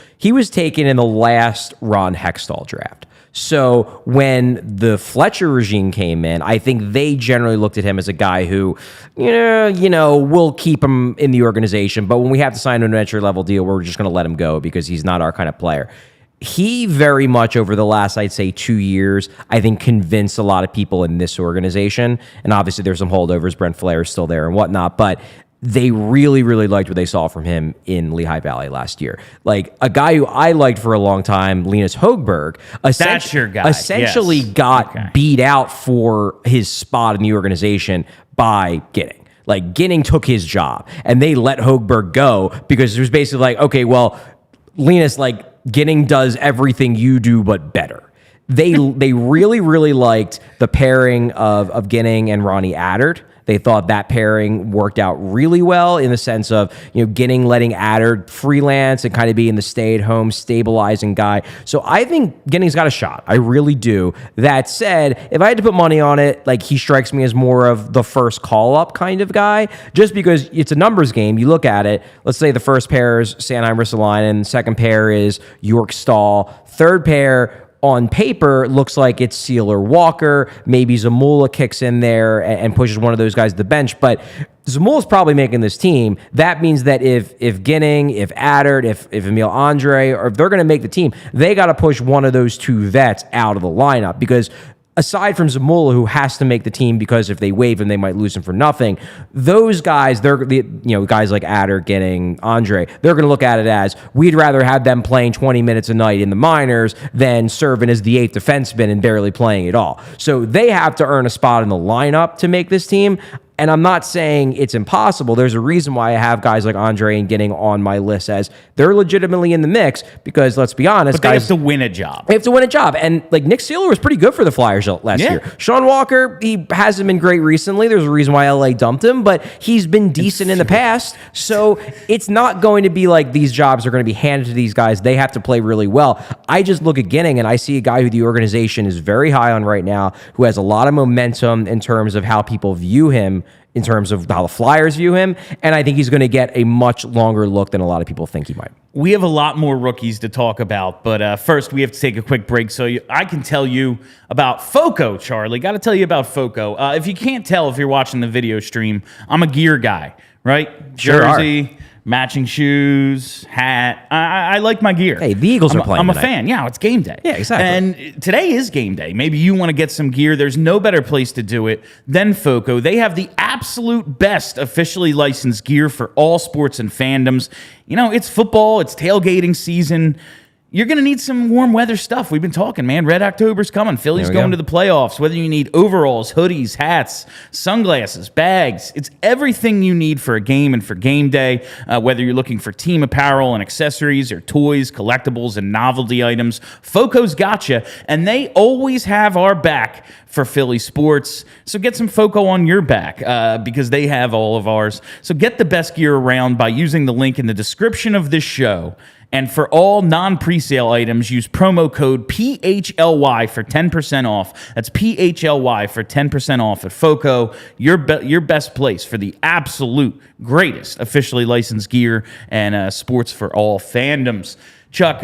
taken in the last Ron Hextall draft. So when the Fletcher regime came in, I think they generally looked at him as a guy who, we'll keep him in the organization, but when we have to sign an entry-level deal, we're just going to let him go because he's not our kind of player. He very much over the last, I'd say, 2 years, I think convinced a lot of people in this organization. And obviously there's some holdovers. Brent Flair is still there and whatnot, but they really, really liked what they saw from him in Lehigh Valley last year. Like, a guy who I liked for a long time, Linus Högberg, that's your guy. Essentially got beat out for his spot in the organization by Ginning. Like, Ginning took his job, and they let Högberg go because it was basically like, okay, well, Linus, like, Ginning does everything you do but better. They really, really liked the pairing of Ginning and Ronnie Attard. They thought that pairing worked out really well in the sense of, Ginning letting Attard freelance and kind of being the stay-at-home stabilizing guy. So I think Ginning's got a shot. I really do. That said, if I had to put money on it, like, he strikes me as more of the first call-up kind of guy, just because it's a numbers game. You look at it, let's say the first pair is Sanheim Ristolainen, second pair is York Stahl, third pair on paper looks like it's Seeler Walker. Maybe Zamula kicks in there and pushes one of those guys to the bench. But Zamula's probably making this team. That means that if Ginning, if Attard, if Emil Andre, or if they're going to make the team, they got to push one of those 2 vets out of the lineup because aside from Zamula, who has to make the team because if they waive him, they might lose him for nothing. Those guys, they're guys like Attard, Ginning, Andre, they're going to look at it as we'd rather have them playing 20 minutes a night in the minors than serving as the 8th defenseman and barely playing at all. So they have to earn a spot in the lineup to make this team. And I'm not saying it's impossible. There's a reason why I have guys like Andre and Ginning on my list as they're legitimately in the mix because, let's be honest, but they have to win a job. They have to win a job. And, like, Nick Seeler was pretty good for the Flyers last year. Sean Walker, he hasn't been great recently. There's a reason why LA dumped him, but he's been decent in the past. So it's not going to be like these jobs are going to be handed to these guys. They have to play really well. I just look at Ginning and I see a guy who the organization is very high on right now, who has a lot of momentum in terms of how people view him, in terms of how the Flyers view him, and I think he's going to get a much longer look than a lot of people think he might. We have a lot more rookies to talk about, but first we have to take a quick break so I can tell you about FOCO, Charlie. Got to tell you about FOCO. If you can't tell if you're watching the video stream, I'm a gear guy, right? Jersey, matching shoes, hat. I like my gear. Hey, the Eagles are playing I'm a tonight. fan. Yeah, it's game day. Yeah, exactly. And today is game day. Maybe you want to get some gear. There's no better place to do it than FOCO. They have the absolute best officially licensed gear for all sports and fandoms. It's football. It's tailgating season. You're going to need some warm weather stuff. We've been talking, man. Red October's coming. Philly's going to the playoffs. Whether you need overalls, hoodies, hats, sunglasses, bags, it's everything you need for a game and for game day. Whether you're looking for team apparel and accessories or toys, collectibles, and novelty items, FOCO's got you, and they always have our back for Philly sports. So get some FOCO on your back because they have all of ours. So get the best gear around by using the link in the description of this show. And for all non-presale items, use promo code PHLY for 10% off. That's PHLY for 10% off at FOCO, your best place for the absolute greatest officially licensed gear and sports for all fandoms. Chuck,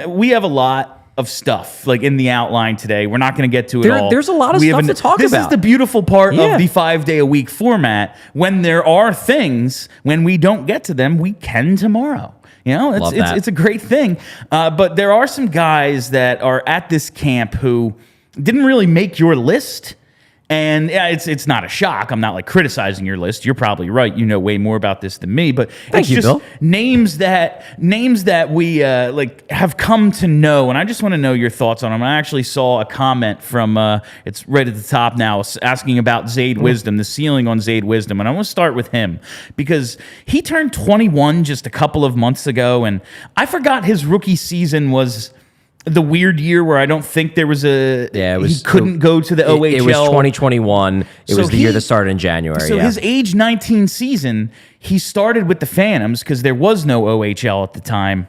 we have a lot of stuff like in the outline today. We're not going to get to it all. There's a lot of stuff to talk This about. is the beautiful part of the 5-day-a-week format. When there are things, when we don't get to them, we can tomorrow. You know, it's a great thing. But there are some guys that are at this camp who didn't really make your list. And it's not a shock. I'm not like criticizing your list. You're probably right. You know way more about this than me. But it's just Bill. names that we like have come to know. And I just want to know your thoughts on them. I actually saw a comment from it's right at the top now asking about Zade Wisdom, the ceiling on Zade Wisdom. And I want to start with him because he turned 21 just a couple of months ago, and I forgot his rookie season was the weird year where I don't think there was he couldn't go to the OHL. It was 2021. It was the year that started in January. So his age 19 season, he started with the Phantoms because there was no OHL at the time.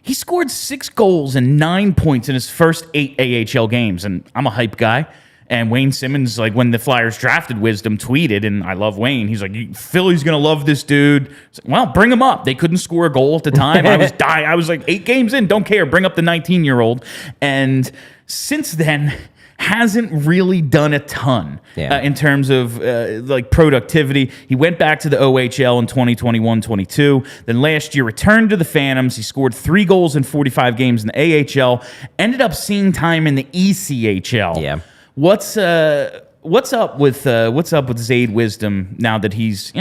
He scored 6 goals and 9 points in his first 8 AHL games, and I'm a hype guy. And Wayne Simmons, like when the Flyers drafted Wisdom, tweeted, and I love Wayne. He's like, Philly's gonna love this dude. Well, bring him up. They couldn't score a goal at the time. I was like 8 games in, don't care. Bring up the 19-year-old. And since then, hasn't really done a ton in terms of like productivity. He went back to the OHL in 2021-22. Then last year returned to the Phantoms. He scored 3 goals in 45 games in the AHL. Ended up seeing time in the ECHL. Yeah. What's up with Zade Wisdom now that he's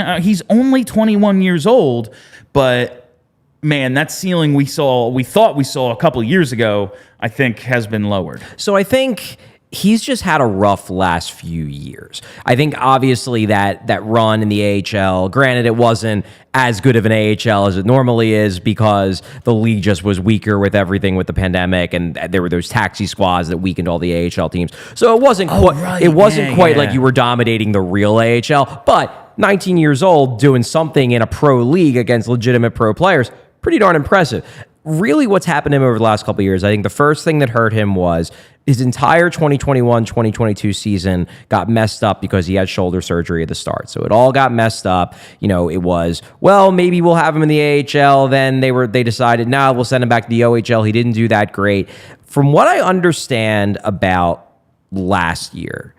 only 21 years old, but man, that ceiling we thought we saw a couple of years ago, I think has been lowered. So I think he's just had a rough last few years. I think obviously that run in the AHL, granted it wasn't as good of an AHL as it normally is because the league just was weaker with everything with the pandemic, and there were those taxi squads that weakened all the AHL teams. So it wasn't quite like you were dominating the real AHL, but 19 years old doing something in a pro league against legitimate pro players, pretty darn impressive. Really what's happened to him over the last couple of years, I think the first thing that hurt him was his entire 2021-2022 season got messed up because he had shoulder surgery at the start. So it all got messed up. You know, it was, well, maybe we'll have him in the AHL. Then they decided, no, we'll send him back to the OHL. He didn't do that great. From what I understand about last year,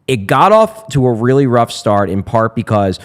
it got off to a really rough start in part because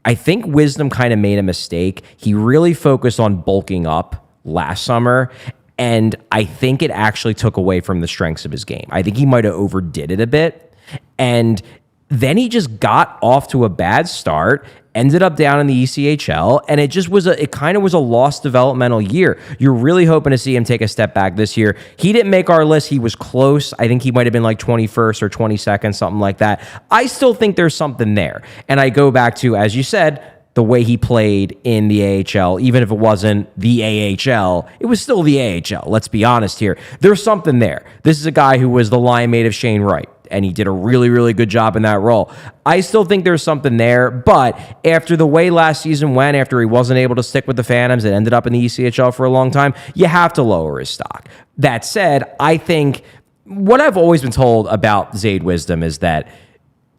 I think Wisdom kind of made a mistake. He really focused on bulking up last summer, and I think it actually took away from the strengths of his game. I think he might have overdid it a bit, and then he just got off to a bad start, ended up down in the ECHL, and it kind of was a lost developmental year. You're really hoping to see him take a step back this year. He didn't make our list. He was close. I think he might have been like 21st or 22nd, something like that. I still think there's something there, and I go back to, as you said, the way he played in the AHL, even if it wasn't the AHL, it was still the AHL. Let's be honest here. There's something there. This is a guy who was the line mate of Shane Wright, and he did a really, really good job in that role. I still think there's something there, but after the way last season went, after he wasn't able to stick with the Phantoms and ended up in the ECHL for a long time, you have to lower his stock. That said, I think what I've always been told about Zade Wisdom is that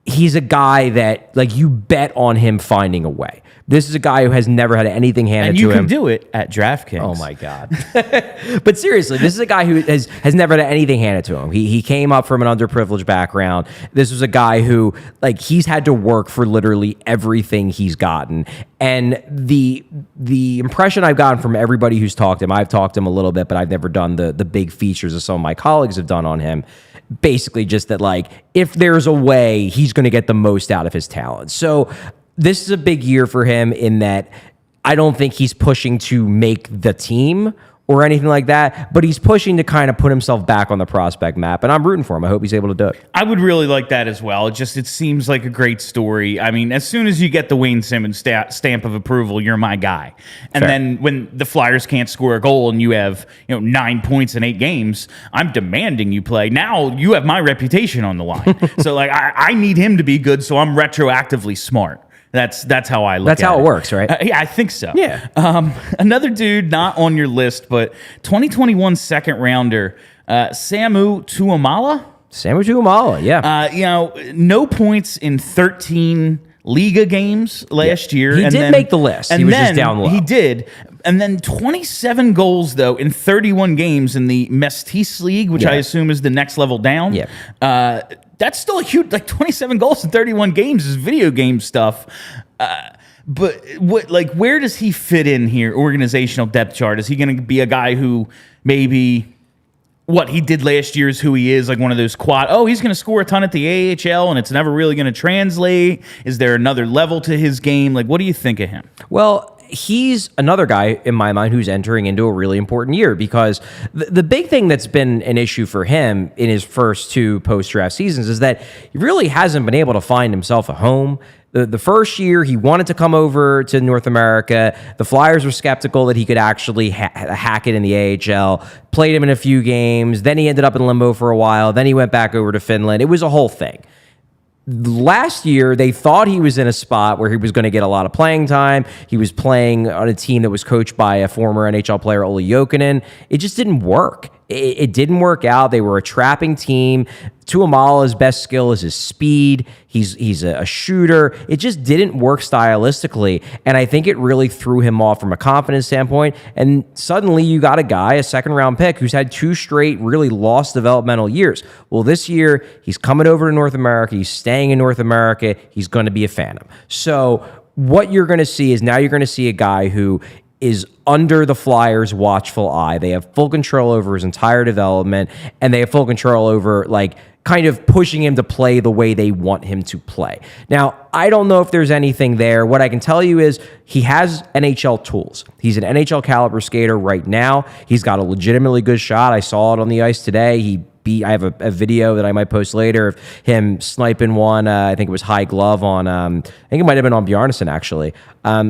he's a guy that, like, you bet on him finding a way. This is a guy who has never had anything handed to him. And you can do it at DraftKings. Oh, my God. But seriously, this is a guy who has never had anything handed to him. He came up from an underprivileged background. This was a guy who, like, he's had to work for literally everything he's gotten. And the impression I've gotten from everybody who's talked to him, I've talked to him a little bit, but I've never done the big features that some of my colleagues have done on him. Basically just that, like, if there's a way, he's going to get the most out of his talent. So this is a big year for him in that I don't think he's pushing to make the team or anything like that, but he's pushing to kind of put himself back on the prospect map, and I'm rooting for him. I hope he's able to do it. I would really like that as well. It seems like a great story. I mean, as soon as you get the Wayne Simmons stamp of approval, you're my guy. And then when the Flyers can't score a goal and you have 9 points in 8 games, I'm demanding you play. Now you have my reputation on the line. So like I need him to be good, so I'm retroactively smart. That's how I look at it. That's how it works, right? Yeah, I think so. Yeah. Another dude not on your list, but 2021 second rounder, Samu Tuomaala. Samu Tuomaala, yeah. No points in 13 Liga games last year. He did make the list. He was just down low. He did. And then 27 goals, though, in 31 games in the Mestis League, which I assume is the next level down. Yeah. That's still a huge, 27 goals in 31 games is video game stuff. But where does he fit in here, organizational depth chart? Is he going to be a guy who maybe what he did last year is who he is, like one of those he's going to score a ton at the AHL and it's never really going to translate? Is there another level to his game? Like, what do you think of him? Well, he's another guy in my mind who's entering into a really important year, because the big thing that's been an issue for him in his first 2 post-draft seasons is that he really hasn't been able to find himself a home. The first year, he wanted to come over to North America. The Flyers were skeptical that he could actually hack it in the AHL. Played him in a few games. Then he ended up in limbo for a while. Then he went back over to Finland. It was a whole thing. Last year, they thought he was in a spot where he was going to get a lot of playing time. He was playing on a team that was coached by a former NHL player, Olli Jokinen. It just didn't work. It didn't work out. They were a trapping team. Tuomaala's best skill is his speed. He's a shooter. It just didn't work stylistically, and I think it really threw him off from a confidence standpoint. And suddenly you got a guy, a second-round pick, who's had 2 straight really lost developmental years. Well, this year, he's coming over to North America. He's staying in North America. He's going to be a Phantom. So what you're going to see is now you're going to see a guy who is under the Flyers' watchful eye. They have full control over his entire development, and they have full control over, kind of pushing him to play the way they want him to play. Now, I don't know if there's anything there. What I can tell you is he has NHL tools. He's an NHL caliber skater right now. He's got a legitimately good shot. I saw it on the ice today. I have a video that I might post later of him sniping one. I think it was high glove on, I think it might have been on Bjarnason, actually.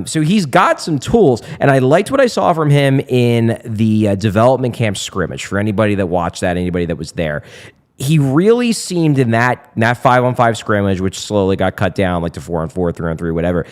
So he's got some tools, and I liked what I saw from him in the development camp scrimmage. For anybody that watched that, anybody that was there, he really seemed in that 5-on-5 scrimmage, which slowly got cut down to 4-on-4, 3-on-3, whatever.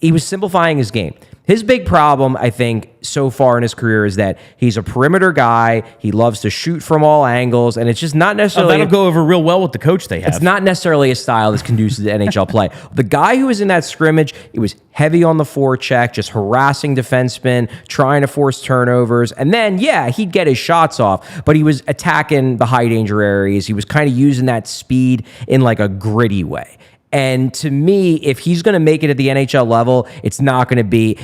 He was simplifying his game. His big problem, I think, so far in his career is that he's a perimeter guy. He loves to shoot from all angles, and it's just not necessarily... that'll go over real well with the coach they have. It's not necessarily a style that's conducive to NHL play. The guy who was in that scrimmage, it was heavy on the forecheck, just harassing defensemen, trying to force turnovers, and then, he'd get his shots off, but he was attacking the high danger areas. He was kind of using that speed in a gritty way. And to me, if he's going to make it at the NHL level, it's not going to be...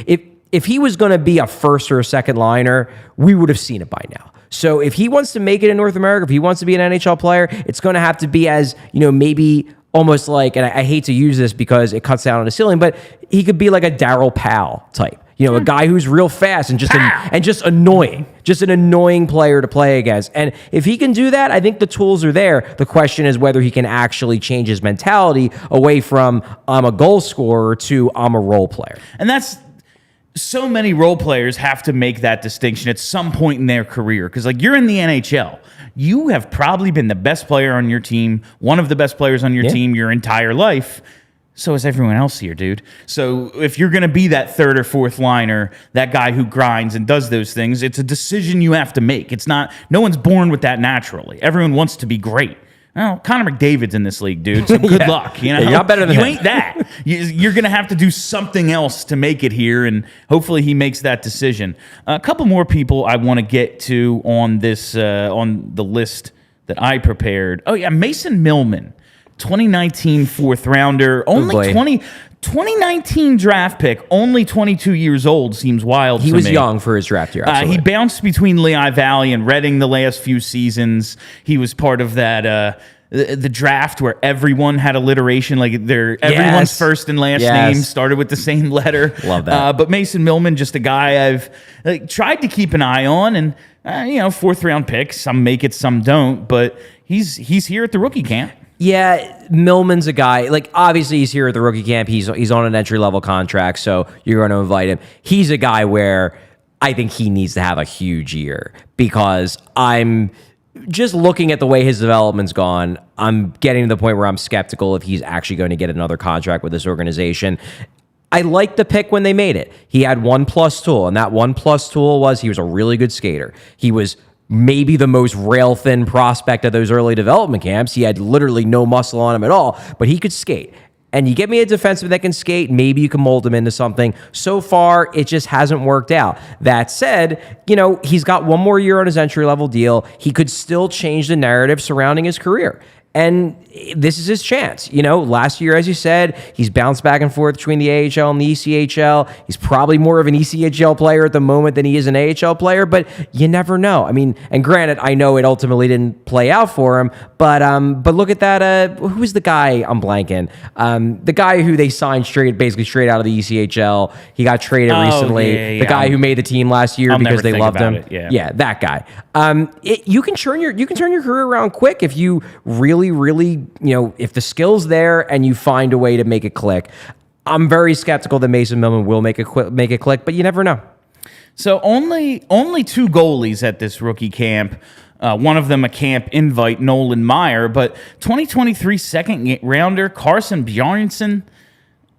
If he was going to be a first or a second liner, we would have seen it by now. So if he wants to make it in North America, if he wants to be an NHL player, it's going to have to be as, maybe almost and I hate to use this because it cuts down on the ceiling, but he could be like a Darryl Powell type. A guy who's real fast and just annoying, just an annoying player to play against. And if he can do that, I think the tools are there. The question is whether he can actually change his mentality away from I'm a goal scorer to I'm a role player. And that's so many role players have to make that distinction at some point in their career, because you're in the NHL. You have probably been the best player on your team, one of the best players on your team your entire life. So is everyone else here, dude. So if you're going to be that 3rd or 4th liner, that guy who grinds and does those things, it's a decision you have to make. It's not, no one's born with that naturally. Everyone wants to be great. Well, Connor McDavid's in this league, dude. So good luck. You're not better than you him. Ain't that. You're going to have to do something else to make it here, and hopefully he makes that decision. A couple more people I want to get to on this on the list that I prepared. Oh, yeah, Mason Millman. 2019 4th rounder, only 2019 draft pick, only 22 years old, seems wild to me. He was young for his draft year. He bounced between Lehigh Valley and Reading the last few seasons. He was part of that the draft where everyone had alliteration, everyone's first and last name started with the same letter. Love that. But Mason Millman, just a guy I've tried to keep an eye on, and 4th round pick. Some make it, some don't, but he's here at the rookie camp. Yeah, Millman's a guy, obviously he's here at the rookie camp. He's on an entry-level contract, so you're going to invite him. He's a guy where I think he needs to have a huge year, because I'm just looking at the way his development's gone. I'm getting to the point where I'm skeptical if he's actually going to get another contract with this organization. I liked the pick when they made it. He had 1+ tool, and that 1+ tool was he was a really good skater. He was maybe the most rail-thin prospect of those early development camps. He had literally no muscle on him at all, but he could skate. and you get me a defenseman that can skate, maybe you can mold him into something. So far, it just hasn't worked out. That said, he's got one more year on his entry-level deal. He could still change the narrative surrounding his career. And this is his chance. Last year, as you said, he's bounced back and forth between the AHL and the ECHL. He's probably more of an ECHL player at the moment than he is an AHL player, but you never know. And granted, I know it ultimately didn't play out for him, but look at that. Who was the guy? I'm blanking. The guy who they signed basically straight out of the ECHL. He got traded recently. The guy who made the team last year because they loved him. Yeah, that guy. You can turn your career around quick if you really, if the skill's there and you find a way to make it click. I'm very skeptical that Mason Millman will make it click, but you never know. So only 2 goalies at this rookie camp. One of them a camp invite, Nolan Meyer, but 2023 second rounder Carson Bjarnason.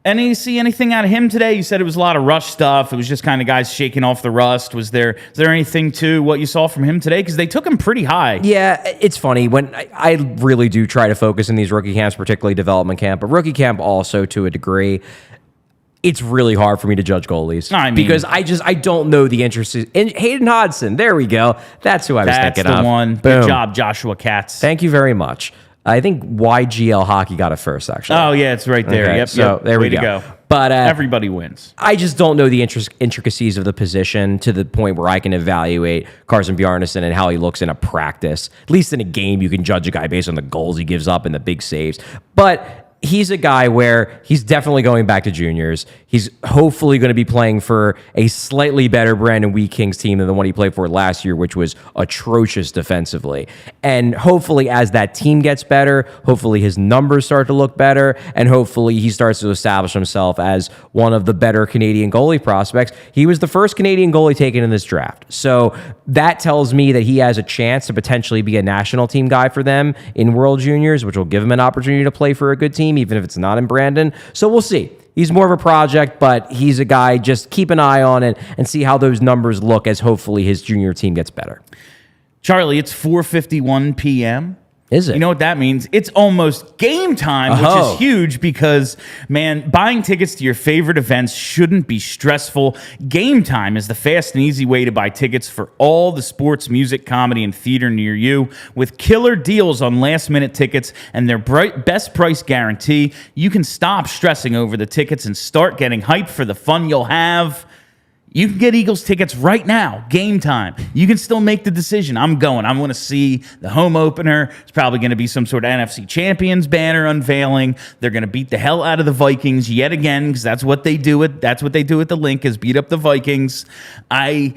You see anything out of him today? You said it was a lot of rush stuff. It was just kind of guys shaking off the rust. Is there anything to what you saw from him today? Because they took him pretty high. Yeah, it's funny. When I really do try to focus in these rookie camps, particularly development camp, but rookie camp also to a degree, it's really hard for me to judge goalies. Because I don't know the interest in Hayden Hodgson. There we go. That's who I was thinking of. That's the one. Boom. Good job, Joshua Katz. Thank you very much. I think YGL Hockey got it first, actually. Oh, yeah, it's right there. Okay, Yep. There we go. But everybody wins. I just don't know the intricacies of the position to the point where I can evaluate Carson Bjarnason and how he looks in a practice. At least in a game, you can judge a guy based on the goals he gives up and the big saves. But he's a guy where he's definitely going back to juniors. He's hopefully going to be playing for a slightly better Brandon Wheat Kings team than the one he played for last year, which was atrocious defensively. And hopefully as that team gets better, hopefully his numbers start to look better, and hopefully he starts to establish himself as one of the better Canadian goalie prospects. He was the first Canadian goalie taken in this draft. So that tells me that he has a chance to potentially be a national team guy for them in World Juniors, which will give him an opportunity to play for a good team, even if it's not in Brandon. So we'll see. He's more of a project, but he's a guy, just keep an eye on it and see how those numbers look as hopefully his junior team gets better. Charlie, it's 4:51 p.m. Is it? You know what that means? It's almost game time, which is huge because, man, buying tickets to your favorite events shouldn't be stressful. Game Time is the fast and easy way to buy tickets for all the sports, music, comedy, and theater near you. With killer deals on last-minute tickets and their best price guarantee, you can stop stressing over the tickets and start getting hyped for the fun you'll have. You can get Eagles tickets right now, Game Time. You can still make the decision. I'm going to see the home opener. It's probably going to be some sort of NFC Champions banner unveiling. They're going to beat the hell out of the Vikings yet again because that's what they do. That's what they do at the Link is beat up the Vikings. I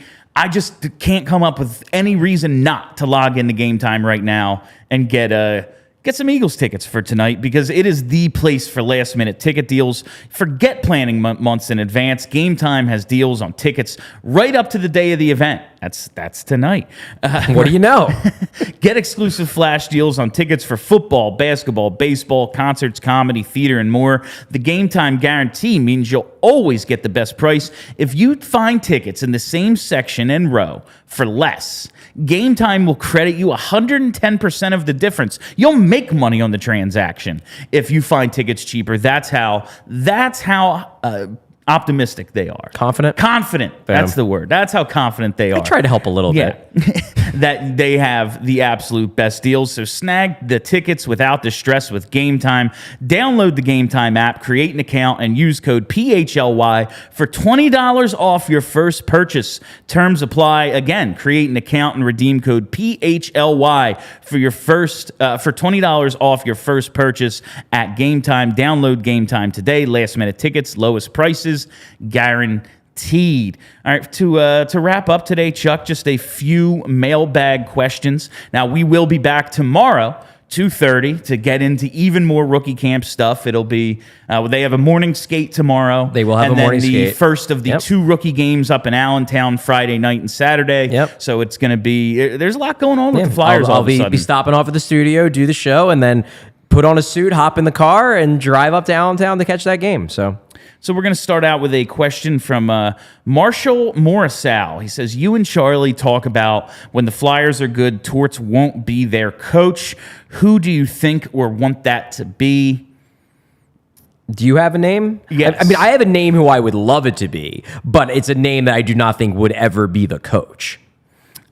just can't come up with any reason not to log into Game Time right now and get some Eagles tickets for tonight because it is the place for last-minute ticket deals. Forget planning months in advance. Game Time has deals on tickets right up to the day of the event. That's tonight. What do you know? Get exclusive flash deals on tickets for football, basketball, baseball, concerts, comedy, theater, and more. The Game Time guarantee means you'll always get the best price. If you find tickets in the same section and row for less, Game Time will credit you 110% of the difference. You'll make money on the transaction if you find tickets cheaper. That's how optimistic they are. Confident? Confident. That's the word. That's how confident they are. I try to help a little bit. That they have the absolute best deals. So snag the tickets without the stress with Game Time. Download the Game Time app, create an account, and use code PHLY for $20 off your first purchase. Terms apply. Again, create an account and redeem code PHLY for your first for $20 off your first purchase at Game Time. Download Game Time today. Last minute tickets, lowest prices, guaranteed. All right, to wrap up today, Chuck, just a few mailbag questions. Now, we will be back tomorrow, 2:30, to get into even more rookie camp stuff. It'll be, they have a morning skate tomorrow. They will have a morning skate. And then the first of the two rookie games up in Allentown Friday night and Saturday. Yep. So it's going to be, there's a lot going on with the Flyers all of a sudden. I'll be stopping off at the studio, do the show, and then put on a suit, hop in the car, and drive up to Allentown to catch that game. So we're going to start out with a question from Marshall Morrisal. He says, you and Charlie talk about when the Flyers are good, Torts won't be their coach. Who do you think or want that to be? Do you have a name? Yes. I mean, I have a name who I would love it to be, but it's a name that I do not think would ever be the coach.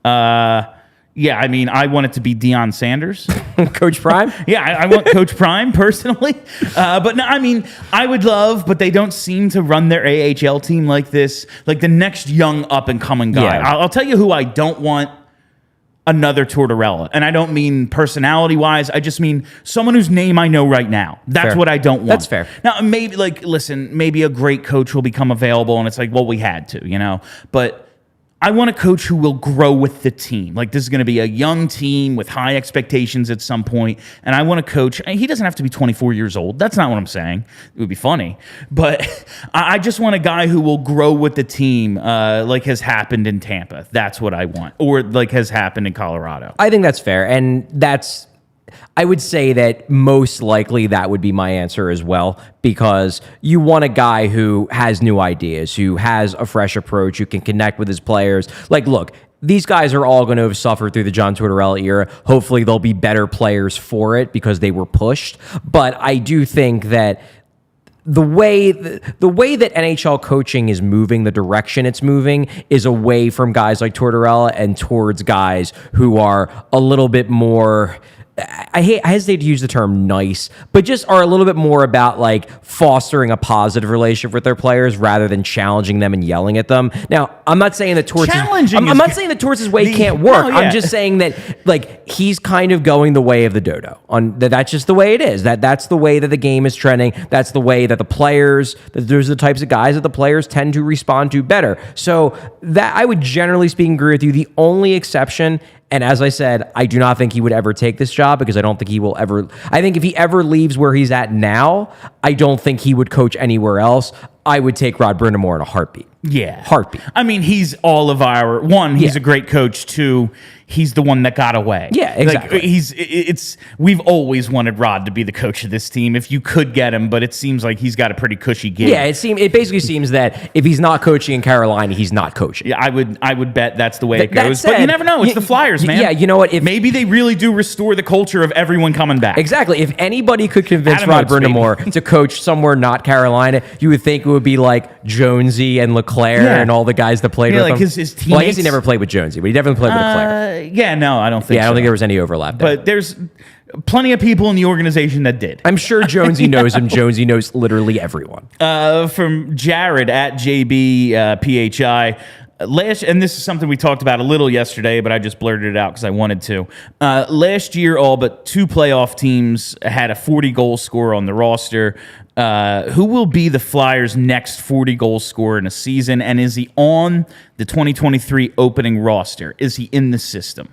Yeah, I mean, I want it to be Deion Sanders. Coach Prime? Yeah, I want Coach Prime personally. But no, I mean, I would love, but they don't seem to run their AHL team like this. Like the next young up-and-coming guy. Yeah. I'll tell you who I don't want. Another Tortorella. And I don't mean personality-wise. I just mean someone whose name I know right now. That's Fair. what I don't want. That's fair. Now, maybe, like, listen, maybe a great coach will become available, and it's like, well, we had to, you know? But I want a coach who will grow with the team. Like, this is going to be a young team with high expectations at some point, and I want a coach. He doesn't have to be 24 years old. That's not what I'm saying. It would be funny. But I just want a guy who will grow with the team, like has happened in Tampa. That's what I want. Or like has happened in Colorado. I think that's fair. And I would say that most likely that would be my answer as well, because you want a guy who has new ideas, who has a fresh approach, who can connect with his players. Like, look, these guys are all going to have suffered through the John Tortorella era. Hopefully they'll be better players for it because they were pushed. But I do think that the way that NHL coaching is moving, the direction it's moving, is away from guys like Tortorella and towards guys who are a little bit more, I hesitate to use the term nice, but just are a little bit more about like fostering a positive relationship with their players rather than challenging them and yelling at them. Now, I'm not saying that I'm not saying that Torts' way can't work. No, yeah. I'm just saying that like he's kind of going the way of the dodo. That's just the way it is. That's the way that the game is trending. That's the way that the players, those are the types of guys that the players tend to respond to better. So that I would generally speaking agree with you. The only exception, and as I said, I do not think he would ever take this job because I don't think he will ever. I think if he ever leaves where he's at now, I don't think he would coach anywhere else. I would take Rod Brind'Amour in a heartbeat. Yeah. Heartbeat. I mean, he's all of our, one, he's a great coach. Two, he's the one that got away. Yeah, exactly. Like, we've always wanted Rod to be the coach of this team if you could get him, but it seems like he's got a pretty cushy gig. Yeah, it basically seems that if he's not coaching in Carolina, he's not coaching. Yeah, I would bet that's the way it goes. But you never know. It's the Flyers, man. Yeah, you know what? Maybe they really do restore the culture of everyone coming back. Exactly. If anybody could convince Adam Rod Oates, Brind'Amour to coach somewhere not Carolina, you would think it would be like Jonesy and LeClaire and all the guys that played with like him. His teammates. Well, I guess he never played with Jonesy, but he definitely played with LeClaire. Yeah, no, I don't think I don't so. think there was any overlap there. But there's plenty of people in the organization that did. I'm sure Jonesy knows him. Jonesy knows literally everyone. From Jared at JB PHI. And this is something we talked about a little yesterday, but I just blurted it out because I wanted to. Last year, all but 2 playoff teams had a 40-goal scorer on the roster. Who will be the Flyers' next 40-goal scorer in a season? And is he on the 2023 opening roster? Is he in the system?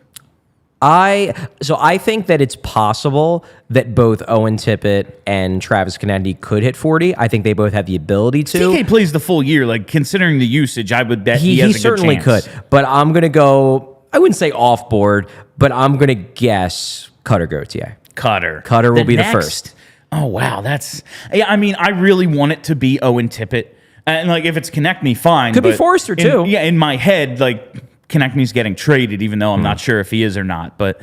I think that it's possible that both Owen Tippett and Travis Konecny could hit 40. I think they both have the ability to. TK plays the full year. Like, considering the usage, I would bet he has a good certainly chance. could. But I'm going to go, I wouldn't say off board, but I'm going to guess Cutter Gauthier. Cutter will be the first. Oh, wow. I mean, I really want it to be Owen Tippett. And, like, if it's Konecny, fine. Could be Forrester, too. In my head, like, Konechny's getting traded, even though I'm not sure if he is or not. But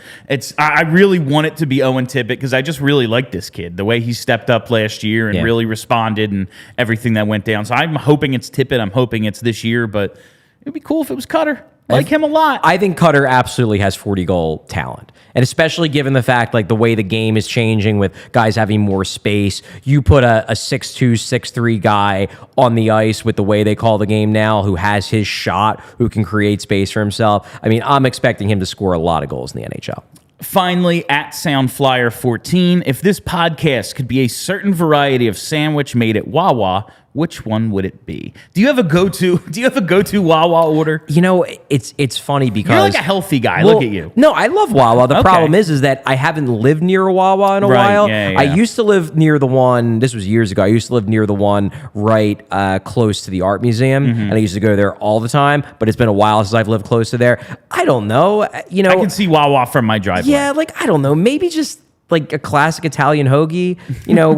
I really want it to be Owen Tippett because I just really like this kid. The way he stepped up last year and really responded and everything that went down. So I'm hoping it's Tippett. I'm hoping it's this year. But it would be cool if it was Cutter. I like him a lot. I think Cutter absolutely has 40-goal talent. And especially given the fact, like, the way the game is changing with guys having more space, you put a 6'2", 6'3" guy on the ice with the way they call the game now who has his shot, who can create space for himself. I mean, I'm expecting him to score a lot of goals in the NHL. Finally, at SoundFlyer14, if this podcast could be a certain variety of sandwich made at Wawa, which one would it be? Do you have a go-to Wawa order? You know, it's funny because you're like a healthy guy. Look at you. No, I love Wawa. The problem is that I haven't lived near a Wawa in a while. Yeah. I used to live near the one, this was years ago, I used to live near the one right close to the art museum, and I used to go there all the time, but it's been a while since I've lived close to there. I don't know. You know, I can see Wawa from my driveway. Yeah, like, I don't know. Maybe just like a classic Italian hoagie. You know,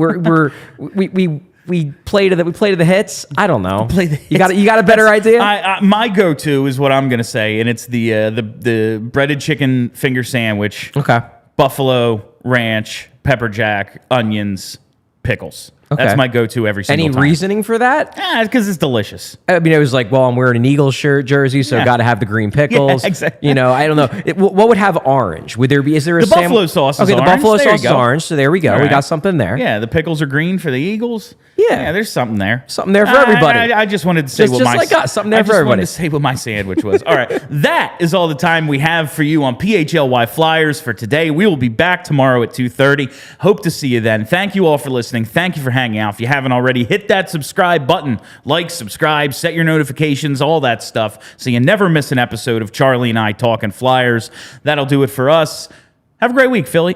we play to the hits. I don't know. You got a better idea? My go-to is what I'm gonna say, and it's the breaded chicken finger sandwich. Okay. Buffalo ranch, pepper jack, onions, pickles. Okay. That's my go-to every single Any time. reasoning for that? Because it's delicious. I mean, it was like, well, I'm wearing an Eagles jersey, so got to have the green pickles. Yeah, exactly. You know, I don't know. What would have orange? Would there be? Is there a buffalo sauce? Okay, is the orange. buffalo There you sauce is go. orange. So there we go. All We right. got something there. Yeah, the pickles are green for the Eagles. Yeah. There's something there. Something there for everybody. I just wanted to say Just like us, something there for I just wanted everybody. to say what my sandwich was. All right, that is all the time we have for you on PHLY Flyers for today. We will be back tomorrow at 2:30. Hope to see you then. Thank you all for listening. Thank you for hanging out. If you haven't already, hit that subscribe button. Like, subscribe, set your notifications, all that stuff, so you never miss an episode of Charlie and I talking Flyers. That'll do it for us. Have a great week, Philly.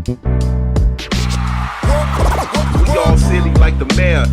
We all silly like the mayor.